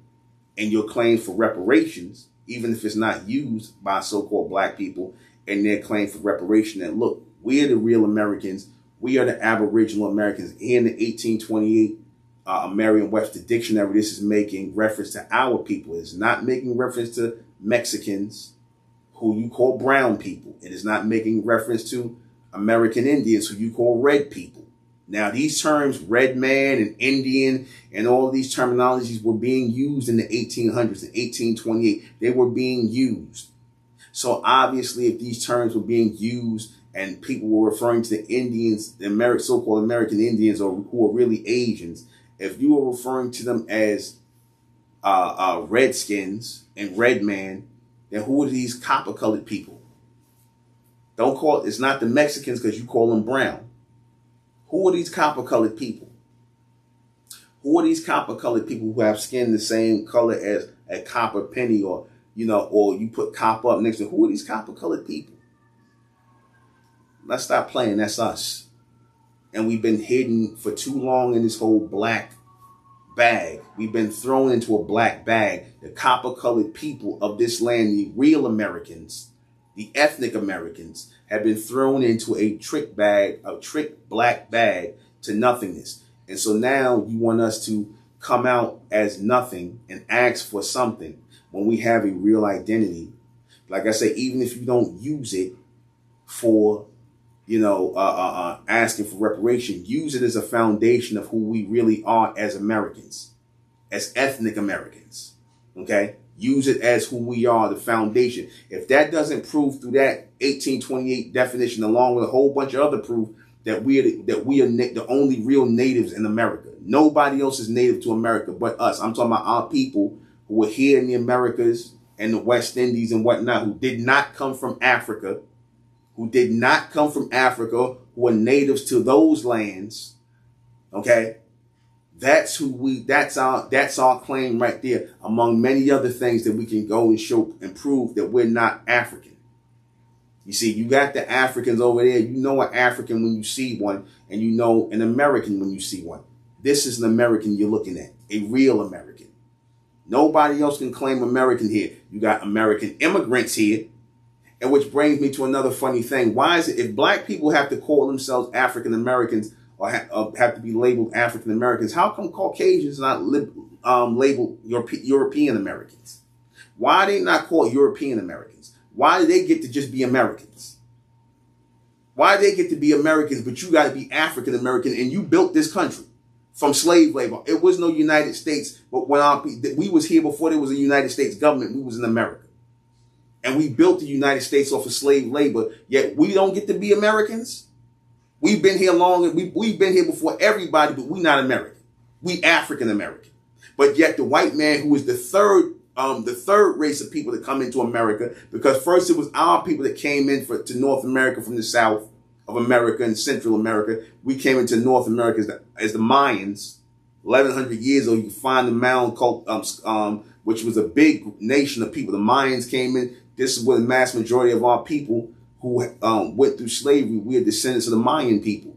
in your claim for reparations, even if it's not used by so-called black people in their claim for reparation, that look, we are the real Americans. We are the Aboriginal Americans. In the 1828 Merriam-Webster Dictionary, this is making reference to our people. It's not making reference to Mexicans, who you call brown people. It is not making reference to American Indians, who you call red people. Now, these terms, red man and Indian, and all of these terminologies were being used in the 1800s, in 1828. They were being used. So obviously, if these terms were being used and people were referring to the Indians, the so-called American Indians, or who are really Asians, if you were referring to them as Redskins and Red Man, then who are these copper-colored people? Don't call it's not the Mexicans because you call them brown. Who are these copper-colored people? Who are these copper-colored people who have skin the same color as a copper penny, or you put copper up next to? Who are these copper-colored people? Let's stop playing. That's us. And we've been hidden for too long in this whole black bag. We've been thrown into a black bag. The copper-colored people of this land, the real Americans, the ethnic Americans, have been thrown into a trick black bag to nothingness. And so now you want us to come out as nothing and ask for something when we have a real identity. Like I say, even if you don't use it for asking for reparation, use it as a foundation of who we really are as Americans, as ethnic Americans. Okay? Use it as who we are, the foundation. If that doesn't prove through that 1828 definition, along with a whole bunch of other proof that we are the only real natives in America. Nobody else is native to America but us. I'm talking about our people who were here in the Americas and the West Indies and whatnot, who did not come from Africa, who were natives to those lands. Okay? That's our claim right there, among many other things that we can go and show and prove that we're not African. You see, you got the Africans over there. You know an African when you see one, and you know an American when you see one. This is an American you're looking at, a real American. Nobody else can claim American here. You got American immigrants here. And which brings me to another funny thing. Why is it if black people have to call themselves African Americans or have to be labeled African Americans, how come Caucasians not labeled European Americans? Why are they not called European Americans? Why do they get to just be Americans? Why do they get to be Americans, but you got to be African American, and you built this country from slave labor? It was no United States, but when we was here before there was a United States government, we was in America. And we built the United States off of slave labor, yet we don't get to be Americans. We've been here long, we've been here before everybody, but we not American. We African American. But yet the white man, who is the third race of people that come into America, because first it was our people that came in to North America from the South of America and Central America. We came into North America as the Mayans. 1,100 years ago, you can find the Mayan cult, which was a big nation of people. The Mayans came in. This is where the mass majority of our people who went through slavery. We are descendants of the Mayan people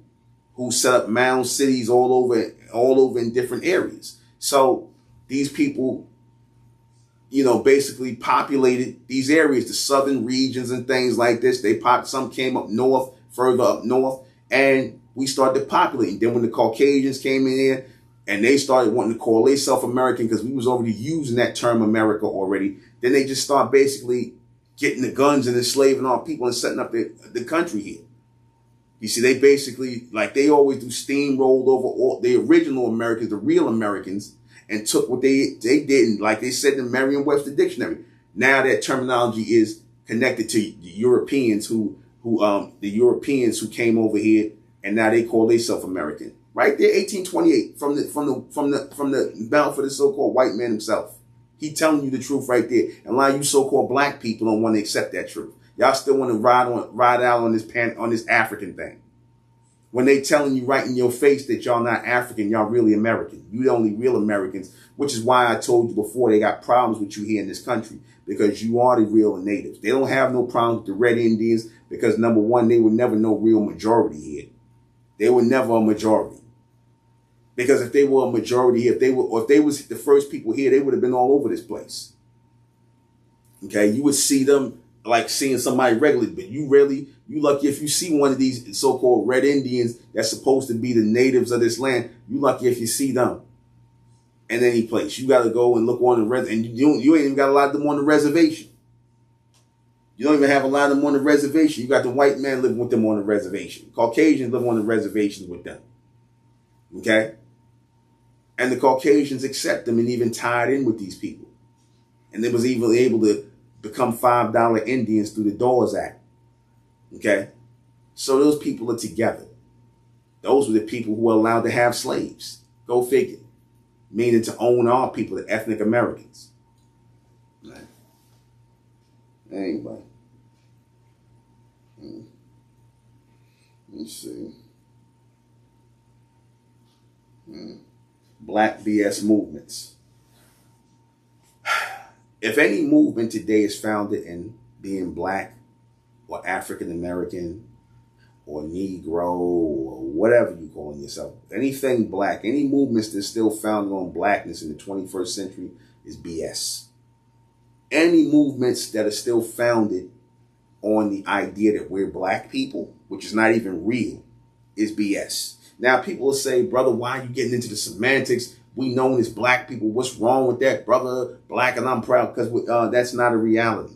who set up mound cities all over in different areas. So these people, basically populated these areas, the southern regions and things like this. Some came up north, further up north, and we started populating. Then when the Caucasians came in here and they started wanting to call themselves American, because we was already using that term America already, then they just start basically getting the guns and enslaving our people and setting up the country here. You see, they basically, like they always do, steamrolled over all the original Americans, the real Americans, and took what they did, like they said in the Merriam-Webster dictionary. Now that terminology is connected to the Europeans who came over here, and now they call themselves American. Right there, 1828, from the mouth of the so-called white man himself. He telling you the truth right there. And a lot of you so-called black people don't want to accept that truth. Y'all still want to ride out on this African thing. When they telling you right in your face that y'all not African, y'all really American. You the only real Americans, which is why I told you before they got problems with you here in this country, because you are the real natives. They don't have no problems with the Red Indians because, number one, they were never no real majority here. They were never a majority. Because if they were a majority, if they was the first people here, they would have been all over this place. Okay, you would see them like seeing somebody regularly, but you lucky if you see one of these so-called Red Indians that's supposed to be the natives of this land. You lucky if you see them in any place. You got to go and look on the and you ain't even got a lot of them on the reservation. You don't even have a lot of them on the reservation. You got the white man living with them on the reservation. Caucasians live on the reservations with them. Okay? And the Caucasians accept them and even tied in with these people. And they was even able to become $5 Indians through the Dawes Act. Okay? So those people are together. Those were the people who were allowed to have slaves. Go figure. Meaning to own our people, the ethnic Americans. Right. Anyway. Let's see. Black BS movements. If any movement today is founded in being black or African American or Negro or whatever you calling yourself, anything black, any movements that's still founded on blackness in the 21st century is BS. Any movements that are still founded on the idea that we're black people, which is not even real, is BS. Now, people will say, brother, why are you getting into the semantics? We known as black people. What's wrong with that, brother? Black and I'm proud, because that's not a reality.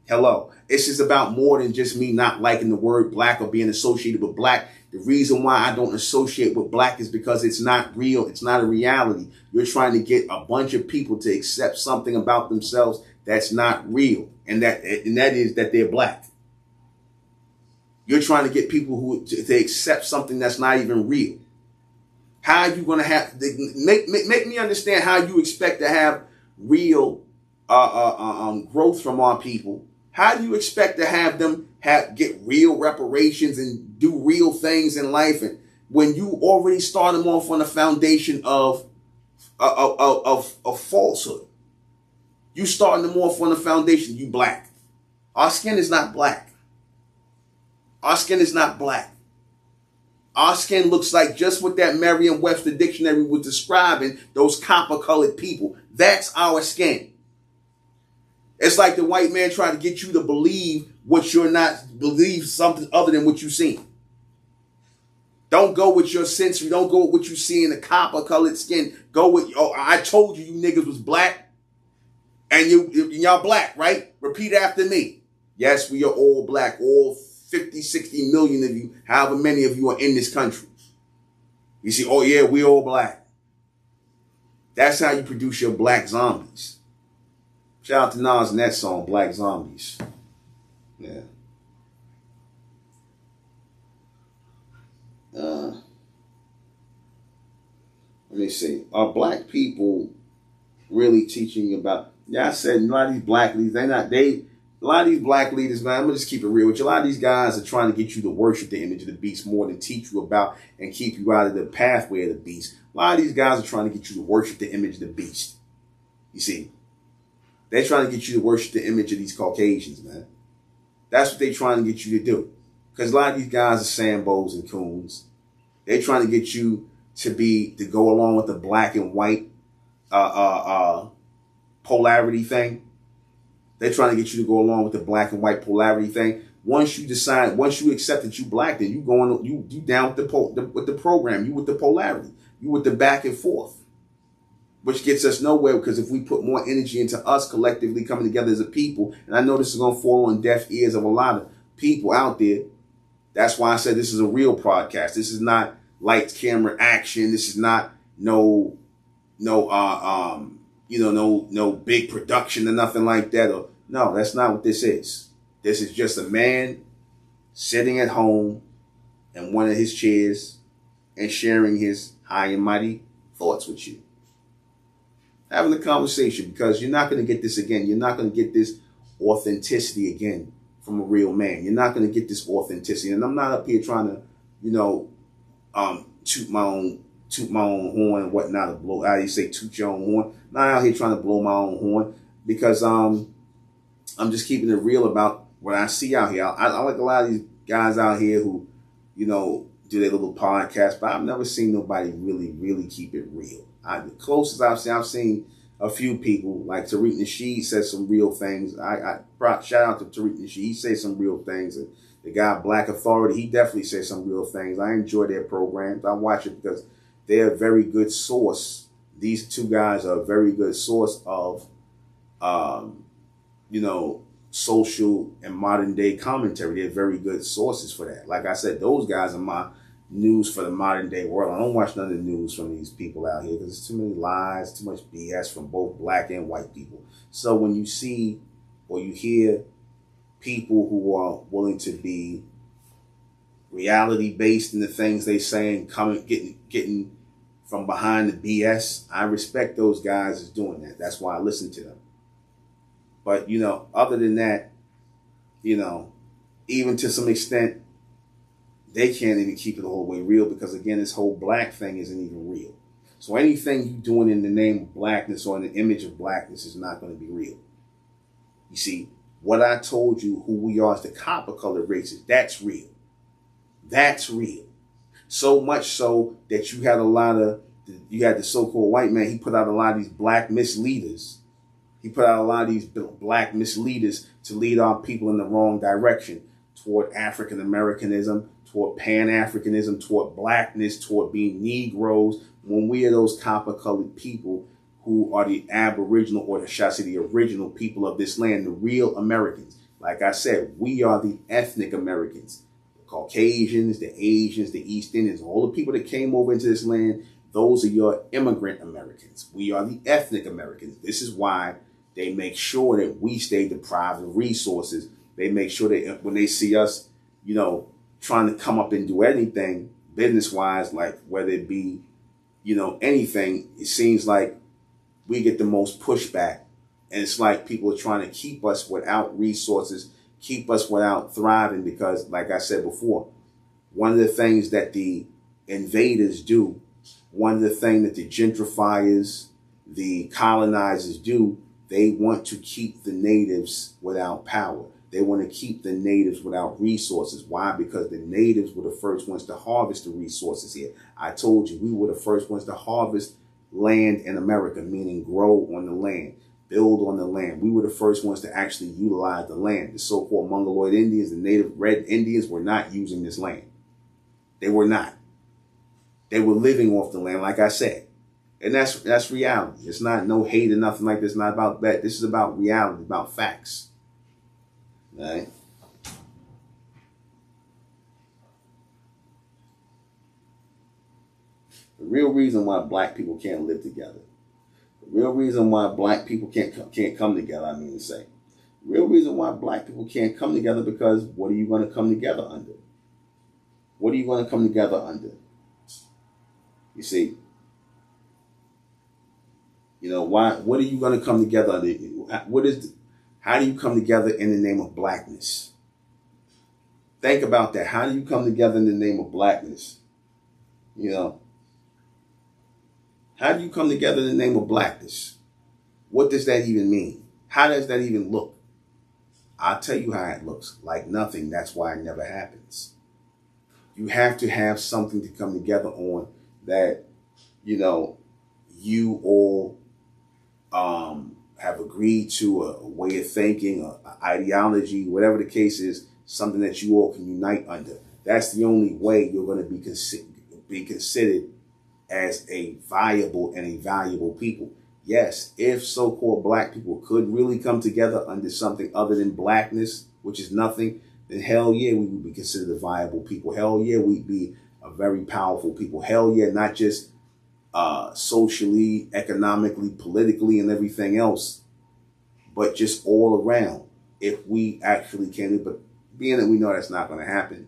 Hello. It's just about more than just me not liking the word black or being associated with black. The reason why I don't associate with black is because it's not real. It's not a reality. You're trying to get a bunch of people to accept something about themselves that's not real. And that is that they're black. You're trying to get people to accept something that's not even real. How are you going to have make me understand how you expect to have real growth from our people? How do you expect to have them get real reparations and do real things in life, and when you already start them off on a foundation of falsehood? You starting them off on a foundation. You black. Our skin is not black. Our skin is not black. Our skin looks like just what that Merriam-Webster dictionary was describing, those copper-colored people. That's our skin. It's like the white man trying to get you to believe what you're not, believe something other than what you've seen. Don't go with your sensory. Don't go with what you see in the copper-colored skin. Go with, I told you niggas was black, and y'all black, right? Repeat after me. Yes, we are all black, all 50, 60 million of you, however many of you are in this country. You see, oh yeah, we all black. That's how you produce your black zombies. Shout out to Nas and that song, Black Zombies. Yeah. Let me see. Are black people really teaching about, I said a lot of these black leaders, a lot of these black leaders, man, I'm going to just keep it real with you. A lot of these guys are trying to get you to worship the image of the beast more than teach you about and keep you out of the pathway of the beast. A lot of these guys are trying to get you to worship the image of the beast. You see, they're trying to get you to worship the image of these Caucasians, man. That's what they're trying to get you to do. Because a lot of these guys are Sambos and coons. They're trying to get you to go along with the black and white polarity thing. They're trying to get you to go along with the black and white polarity thing. Once you accept that you black, then you down with the program. You with the polarity. You with the back and forth, which gets us nowhere. Because if we put more energy into us collectively coming together as a people, and I know this is going to fall on deaf ears of a lot of people out there. That's why I said this is a real podcast. This is not lights, camera, action. This is not no big production or nothing like that. No, that's not what this is. This is just a man sitting at home in one of his chairs and sharing his high and mighty thoughts with you. Having a conversation, because you're not going to get this again. You're not going to get this authenticity again from a real man. You're not going to get this authenticity. And I'm not up here trying to, toot my own horn and whatnot. How you say toot your own horn? I'm not out here trying to blow my own horn, because I'm just keeping it real about what I see out here. I like a lot of these guys out here who, do their little podcast, but I've never seen nobody really, really keep it real. The closest I've seen a few people, like Tariq Nasheed says some real things. I shout out to Tariq Nasheed. He says some real things. And the guy Black Authority, he definitely says some real things. I enjoy their programs. I watch it because they're a very good source. These two guys are a very good source of, social and modern day commentary. They're very good sources for that. Like I said, those guys are my news for the modern day world. I don't watch none of the news from these people out here because there's too many lies, too much BS from both black and white people. So when you see or you hear people who are willing to be reality based in the things they say and getting from behind the BS, I respect those guys as doing that. That's why I listen to them. But, other than that, even to some extent, they can't even keep it the whole way real because, again, this whole black thing isn't even real. So anything you're doing in the name of blackness or in the image of blackness is not going to be real. You see, what I told you, who we are as the copper-colored races, that's real. That's real. So much so that you had the so-called white man, he put out a lot of these black misleaders. He put out a lot of these black misleaders to lead our people in the wrong direction toward African Americanism, toward Pan-Africanism, toward blackness, toward being Negroes, when we are those copper-colored people who are the aboriginal, or shall I say the original people of this land, the real Americans. Like I said, we are the ethnic Americans. The Caucasians, the Asians, the East Indians, all the people that came over into this land, those are your immigrant Americans. We are the ethnic Americans. This is why they make sure that we stay deprived of resources. They make sure that when they see us, trying to come up and do anything business-wise, like whether it be, anything, it seems like we get the most pushback. And it's like people are trying to keep us without resources, keep us without thriving because, like I said before, one of the things that the invaders do, one of the things that the gentrifiers, the colonizers do, they want to keep the natives without power. They want to keep the natives without resources. Why? Because the natives were the first ones to harvest the resources here. I told you, we were the first ones to harvest land in America, meaning grow on the land, build on the land. We were the first ones to actually utilize the land. The so-called Mongoloid Indians, the native red Indians, were not using this land. They were not. They were living off the land, like I said. And that's reality. It's not no hate or nothing like this. It's not about that. This is about reality, about facts. All right? The real reason why black people can't live together. The real reason why black people can't come together, the real reason why black people can't come together, because what are you going to come together under? What are you going to come together under? You see, what are you going to come together under? How do you come together in the name of blackness? Think about that. How do you come together in the name of blackness? How do you come together in the name of blackness? What does that even mean? How does that even look? I'll tell you how it looks. Like nothing. That's why it never happens. You have to have something to come together on that, you know, you all have agreed to, a way of thinking, an ideology, whatever the case is, something that you all can unite under. That's the only way you're going to be considered as a viable and a valuable people. Yes, if so-called black people could really come together under something other than blackness, which is nothing, then hell yeah, we would be considered a viable people. Hell yeah, we'd be a very powerful people. Hell yeah, not just socially, economically, politically, and everything else, but just all around. If we actually can, but being that we know that's not going to happen,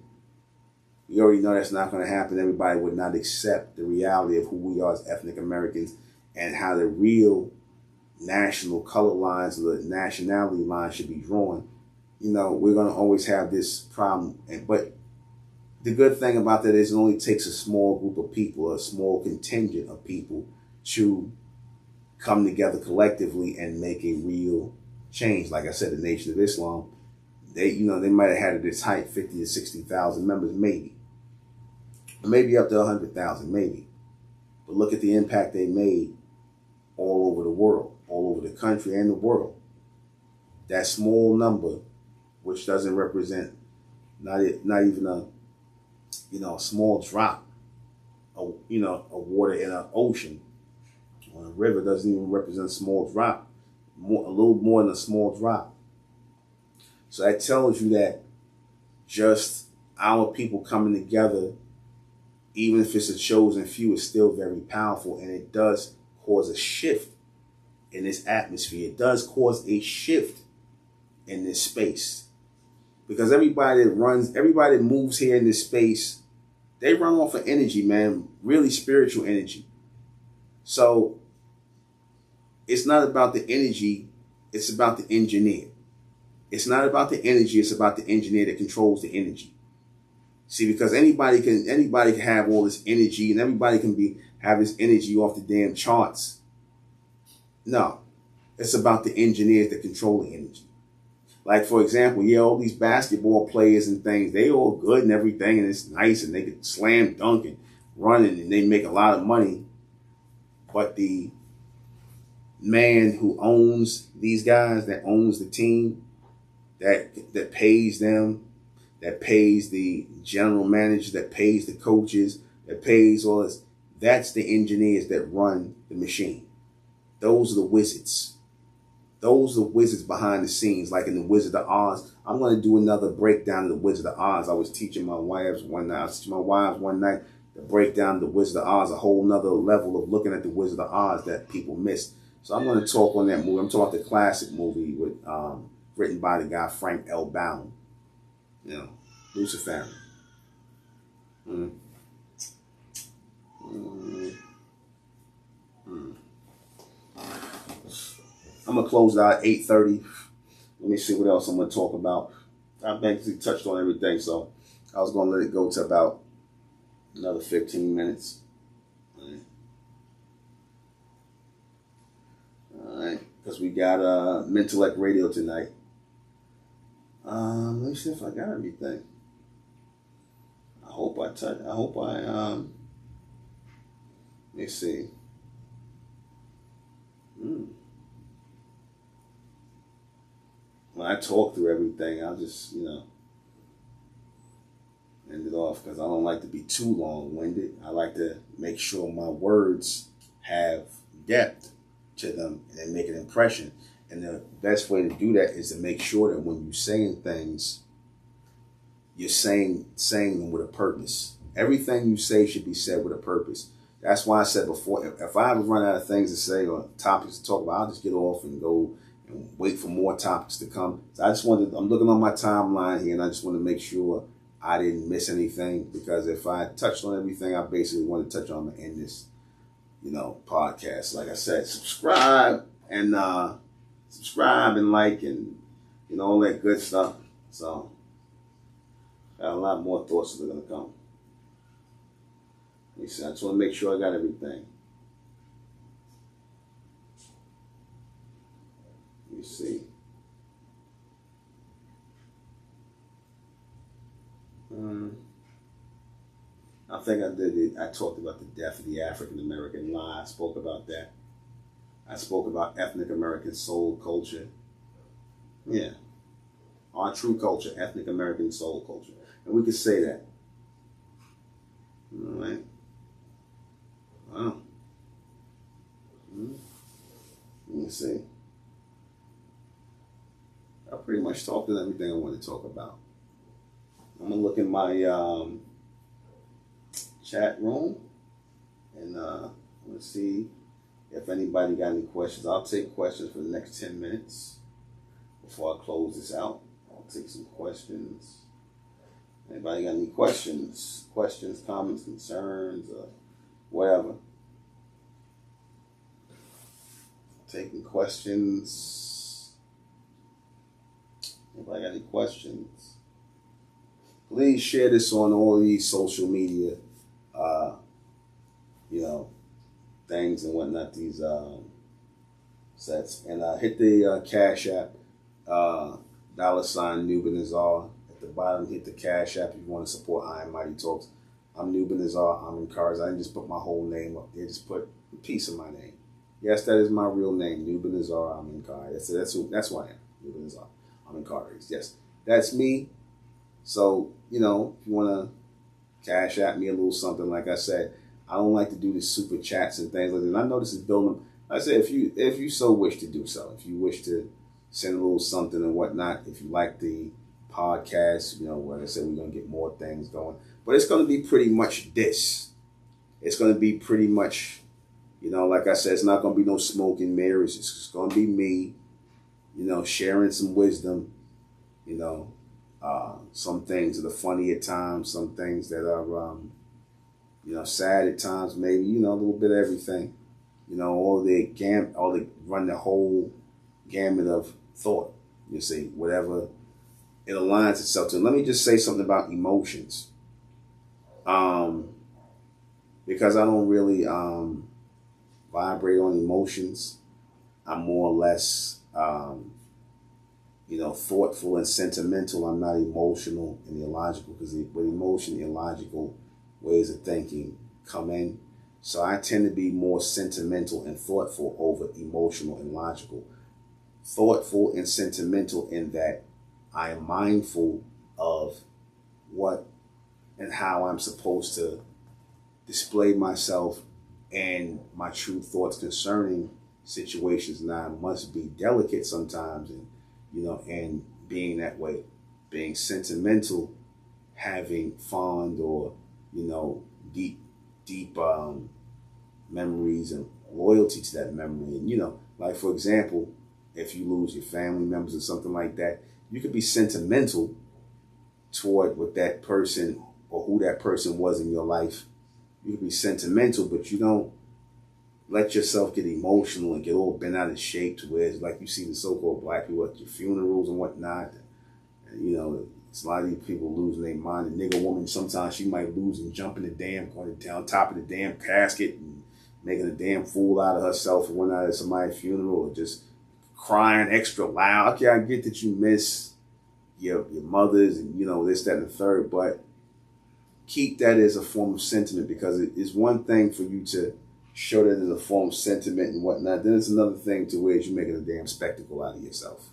we already know that's not going to happen. Everybody would not accept the reality of who we are as ethnic Americans and how the real national color lines or the nationality lines should be drawn. You know, we're going to always have this problem. But the good thing about that is it only takes a small group of people, a small contingent of people to come together collectively and make a real change. Like I said, the Nation of Islam, they might have had at its height 50 to 60,000 members, maybe up to 100,000, maybe. But look at the impact they made all over the world, all over the country and the world. That small number, which doesn't represent not even a small drop, a water in an ocean or a river doesn't even represent a small drop, a little more than a small drop. So that tells you that just our people coming together, even if it's a chosen few, is still very powerful, and it does cause a shift in this atmosphere. It does cause a shift in this space. Because everybody that moves here in this space, they run off of energy, man, really spiritual energy. So it's not about the energy, it's about the engineer. It's not about the energy, it's about the engineer that controls the energy. See, because anybody can have all this energy, and everybody can have this energy off the damn charts. No, it's about the engineers that control the energy. Like, for example, all these basketball players and things, they all good and everything, and it's nice, and they can slam dunk and run, and they make a lot of money. But the man who owns these guys, that owns the team, that pays them, that pays the general manager, that pays the coaches, that pays all this, that's the engineers that run the machine. Those are the wizards. Those are the wizards behind the scenes, like in the Wizard of Oz. I'm going to do another breakdown of the Wizard of Oz. I was teaching my wives one night. To break down the Wizard of Oz, a whole nother level of looking at the Wizard of Oz that people missed. So I'm going to talk on that movie. I'm talking about the classic movie with written by the guy Frank L. Baum. Lucifer. I'm going to close out at 8:30. Let me see what else I'm going to talk about. I basically touched on everything, so I was going to let it go to about another 15 minutes. All right. Because we got MENTELLECT Radio tonight. Let me see if I got everything. Let me see. When I talk through everything, I'll just, end it off, because I don't like to be too long-winded. I like to make sure my words have depth to them and they make an impression. And the best way to do that is to make sure that when you're saying things, you're saying them with a purpose. Everything you say should be said with a purpose. That's why I said before, if I ever run out of things to say or topics to talk about, I'll just get off and go and wait for more topics to come. So I'm looking on my timeline here, and I just want to make sure I didn't miss anything, because if I touched on everything I basically want to touch on to end this, podcast. Like I said, subscribe and like and, all that good stuff. So, got a lot more thoughts that are going to come. Let me see. I just want to make sure I got everything. Let me see. I think I did it. I talked about the death of the African American lie. I spoke about that. I spoke about ethnic American soul culture. Yeah. Our true culture, ethnic American soul culture. And we could say that. All right. Wow. Let me see. I pretty much talked about everything I want to talk about. I'm going to look in my chat room and I'm going to see if anybody got any questions. I'll take questions for the next 10 minutes before I close this out. I'll take some questions. Anybody got any questions? Questions, comments, concerns, whatever. Taking questions. Anybody got any questions? Please share this on all these social media, things and whatnot, these sets. And hit the Cash App, $ Nuben Azar. At the bottom, hit the Cash App if you want to support I Am Mighty Talks. I'm Nuben Azar. I'm in cars. I didn't just put my whole name up there. Just put a piece of my name. Yes, that is my real name, Nuben Azar. I'm in cars. That's who I am, Nuben Azar. I'm in cars. Yes, that's me. So, if you want to Cash App me a little something, like I said, I don't like to do the super chats and things like that. And I know this is building. Like I said, if you so wish to do so, if you wish to send a little something and whatnot, if you like the podcast, like I said, we're going to get more things going. But it's going to be pretty much this. It's going to be pretty much, like I said, it's not going to be no smoke and mirrors. It's just going to be me, sharing some wisdom, some things that are funny at times, some things that are, sad at times, maybe, a little bit of everything, all they run the whole gamut of thought, you see, whatever it aligns itself to. Let me just say something about emotions, because I don't really vibrate on emotions. I'm more or less, thoughtful and sentimental. I'm not emotional and illogical, because with emotion and illogical ways of thinking come in. So I tend to be more sentimental and thoughtful over emotional and logical. Thoughtful and sentimental in that I am mindful of what and how I'm supposed to display myself and my true thoughts concerning situations. And I must be delicate sometimes, and and being that way, being sentimental, having fond or deep memories and loyalty to that memory. And like, for example, if you lose your family members or something like that, you could be sentimental toward what that person or who that person was in your life. You could be sentimental, but you don't let yourself get emotional and get all bent out of shape to where it's like you see the so-called black people at your funerals and whatnot. And, it's a lot of these people losing their mind. The nigga woman, sometimes she might lose and jump in the going down top of the damn casket and making a damn fool out of herself and whatnot at somebody's funeral, or just crying extra loud. Okay, I get that you miss your mothers and, this, that, and the third, but keep that as a form of sentiment, because it is one thing for you to show that as a form of sentiment and whatnot. Then it's another thing to where you're making a damn spectacle out of yourself.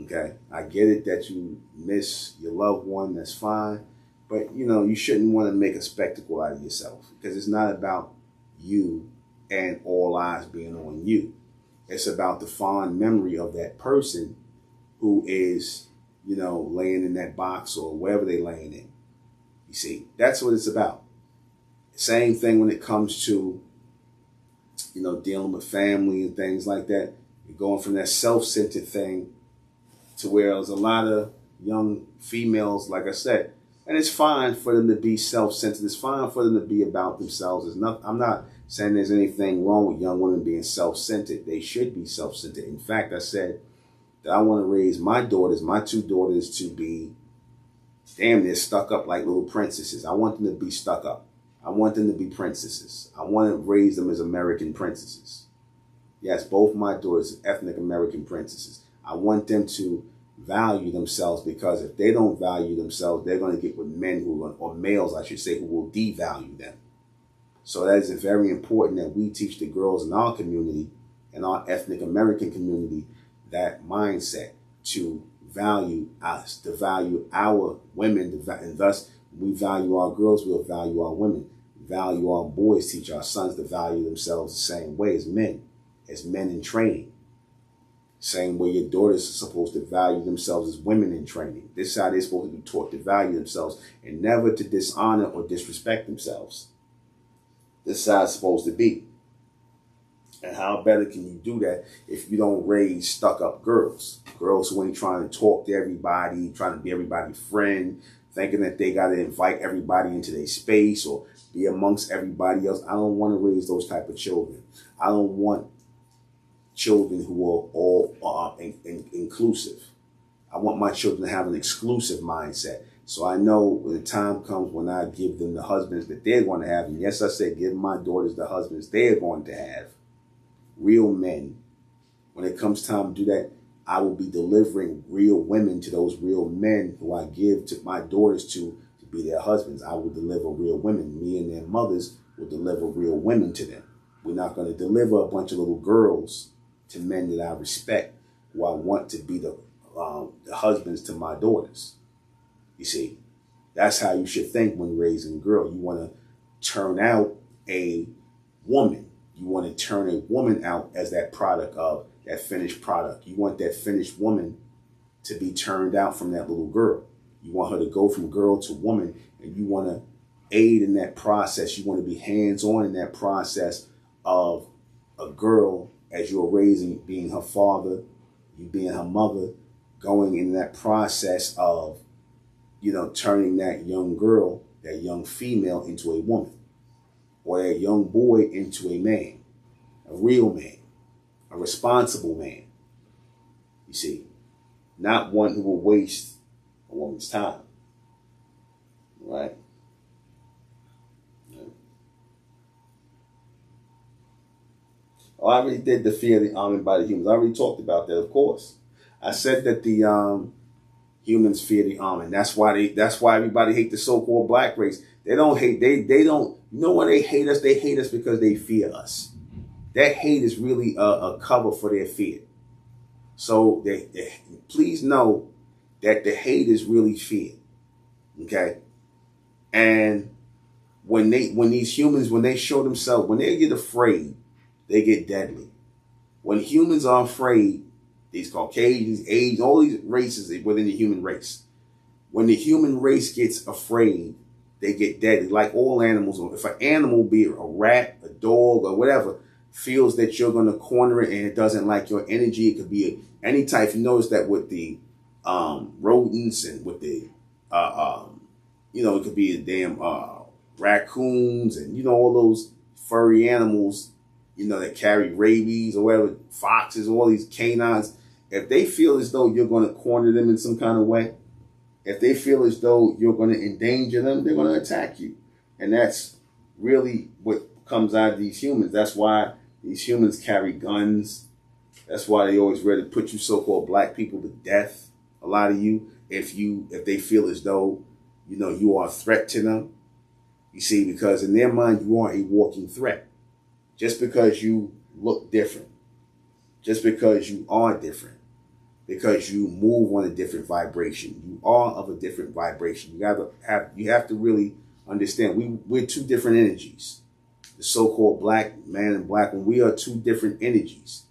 Okay, I get it that you miss your loved one, that's fine. But, you shouldn't want to make a spectacle out of yourself, because it's not about you and all eyes being on you. It's about the fond memory of that person who is, laying in that box or wherever they're laying in. You see, that's what it's about. Same thing when it comes to, dealing with family and things like that. You're going from that self-centered thing to where there's a lot of young females, like I said, and it's fine for them to be self-centered. It's fine for them to be about themselves. I'm not saying there's anything wrong with young women being self-centered. They should be self-centered. In fact, I said that I want to raise my two daughters, to be damn near stuck up like little princesses. I want them to be stuck up. I want them to be princesses. I want to raise them as American princesses. Yes, both my daughters are ethnic American princesses. I want them to value themselves, because if they don't value themselves, they're going to get with men or males, I should say, who will devalue them. So that is very important that we teach the girls in our community, in our ethnic American community, that mindset to value us, to value our women, and thus we value our girls, we'll value our women, value our boys, teach our sons to value themselves the same way as men in training. Same way your daughters are supposed to value themselves as women in training. This is how they're supposed to be taught to value themselves and never to dishonor or disrespect themselves. This is how it's supposed to be. And how better can you do that if you don't raise stuck-up girls? Girls who ain't trying to talk to everybody, trying to be everybody's friend, thinking that they got to invite everybody into their space or be amongst everybody else. I don't want to raise those type of children. I don't want children who are all inclusive. I want my children to have an exclusive mindset. So I know when the time comes when I give them the husbands that they're going to have, and yes, I said give my daughters the husbands they're going to have, real men. When it comes time to do that, I will be delivering real women to those real men who I give to my daughters to be their husbands. I will deliver real women. Me and their mothers will deliver real women to them. We're not going to deliver a bunch of little girls to men that I respect, who I want to be the husbands to my daughters. You see, that's how you should think when raising a girl. You want to turn out a woman. You want to turn a woman out as that product of that finished product. You want that finished woman to be turned out from that little girl. You want her to go from girl to woman, and you want to aid in that process. You want to be hands-on in that process of a girl as you're raising, being her father, you being her mother, going in that process of, turning that young girl, that young female into a woman, or that young boy into a man, a real man, a responsible man. You see, not one who will waste a woman's time, right? Yeah. Oh, I already did the fear of the almond by the humans. I already talked about that, of course. I said that the humans fear the almond. That's why everybody hate the so-called black race. They don't hate. They don't. You know why they hate us? They hate us because they fear us. That hate is really a cover for their fear. So they please know that the hate is really fear. Okay, and when these humans, when they show themselves, when they get afraid, they get deadly. When humans are afraid, these Caucasians, Asians, all these races within the human race, when the human race gets afraid, they get deadly. Like all animals, if an animal, be it a rat, a dog, or whatever, feels that you're going to corner it and it doesn't like your energy, it could be any type. You notice that with the rodents and with the it could be the damn raccoons and all those furry animals, that carry rabies or whatever, foxes, all these canines. If they feel as though you're going to corner them in some kind of way, if they feel as though you're going to endanger them, they're going to attack you. And that's really what comes out of these humans. That's why these humans carry guns. That's why they always ready to put you so-called black people to death. A lot of you, if they feel as though, you are a threat to them. You see, because in their mind, you are a walking threat. Just because you look different, just because you are different, because you move on a different vibration, you are of a different vibration. You have to really understand we're two different energies. The so-called black man and black woman, we are two different energies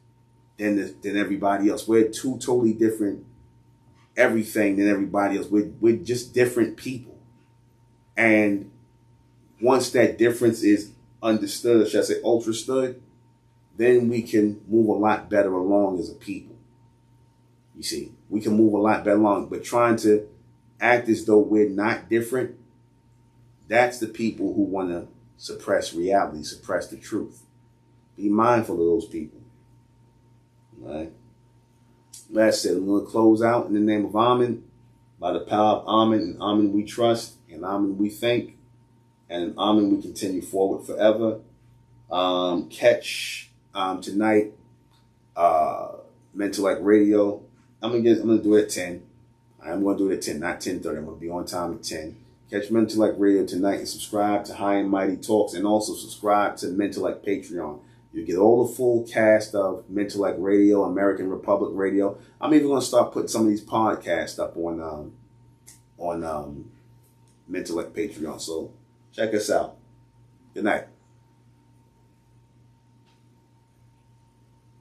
than everybody else. We're two totally different everything than everybody else. We're just different people. And once that difference is understood, or should I say ultrastood, then we can move a lot better along as a people. You see, we can move a lot better along, but trying to act as though we're not different, that's the people who want to suppress reality, suppress the truth. Be mindful of those people. All right. That's it. I'm going to close out in the name of AHMEN, by the power of AHMEN, and AHMEN we trust, and AHMEN we think, and in AHMEN we continue forward forever. Catch tonight, MENTELLECT Radio I'm gonna do it at 10. I'm gonna do it at 10, not 10:30. I'm gonna be on time at 10. Catch MENTELLECT Radio tonight and subscribe to High and Mighty Talks, and also subscribe to MENTELLECT Patreon. You get all the full cast of MENTELLECT Radio, American Republic Radio. I'm even gonna start putting some of these podcasts up on MENTELLECT Patreon. So check us out. Good night.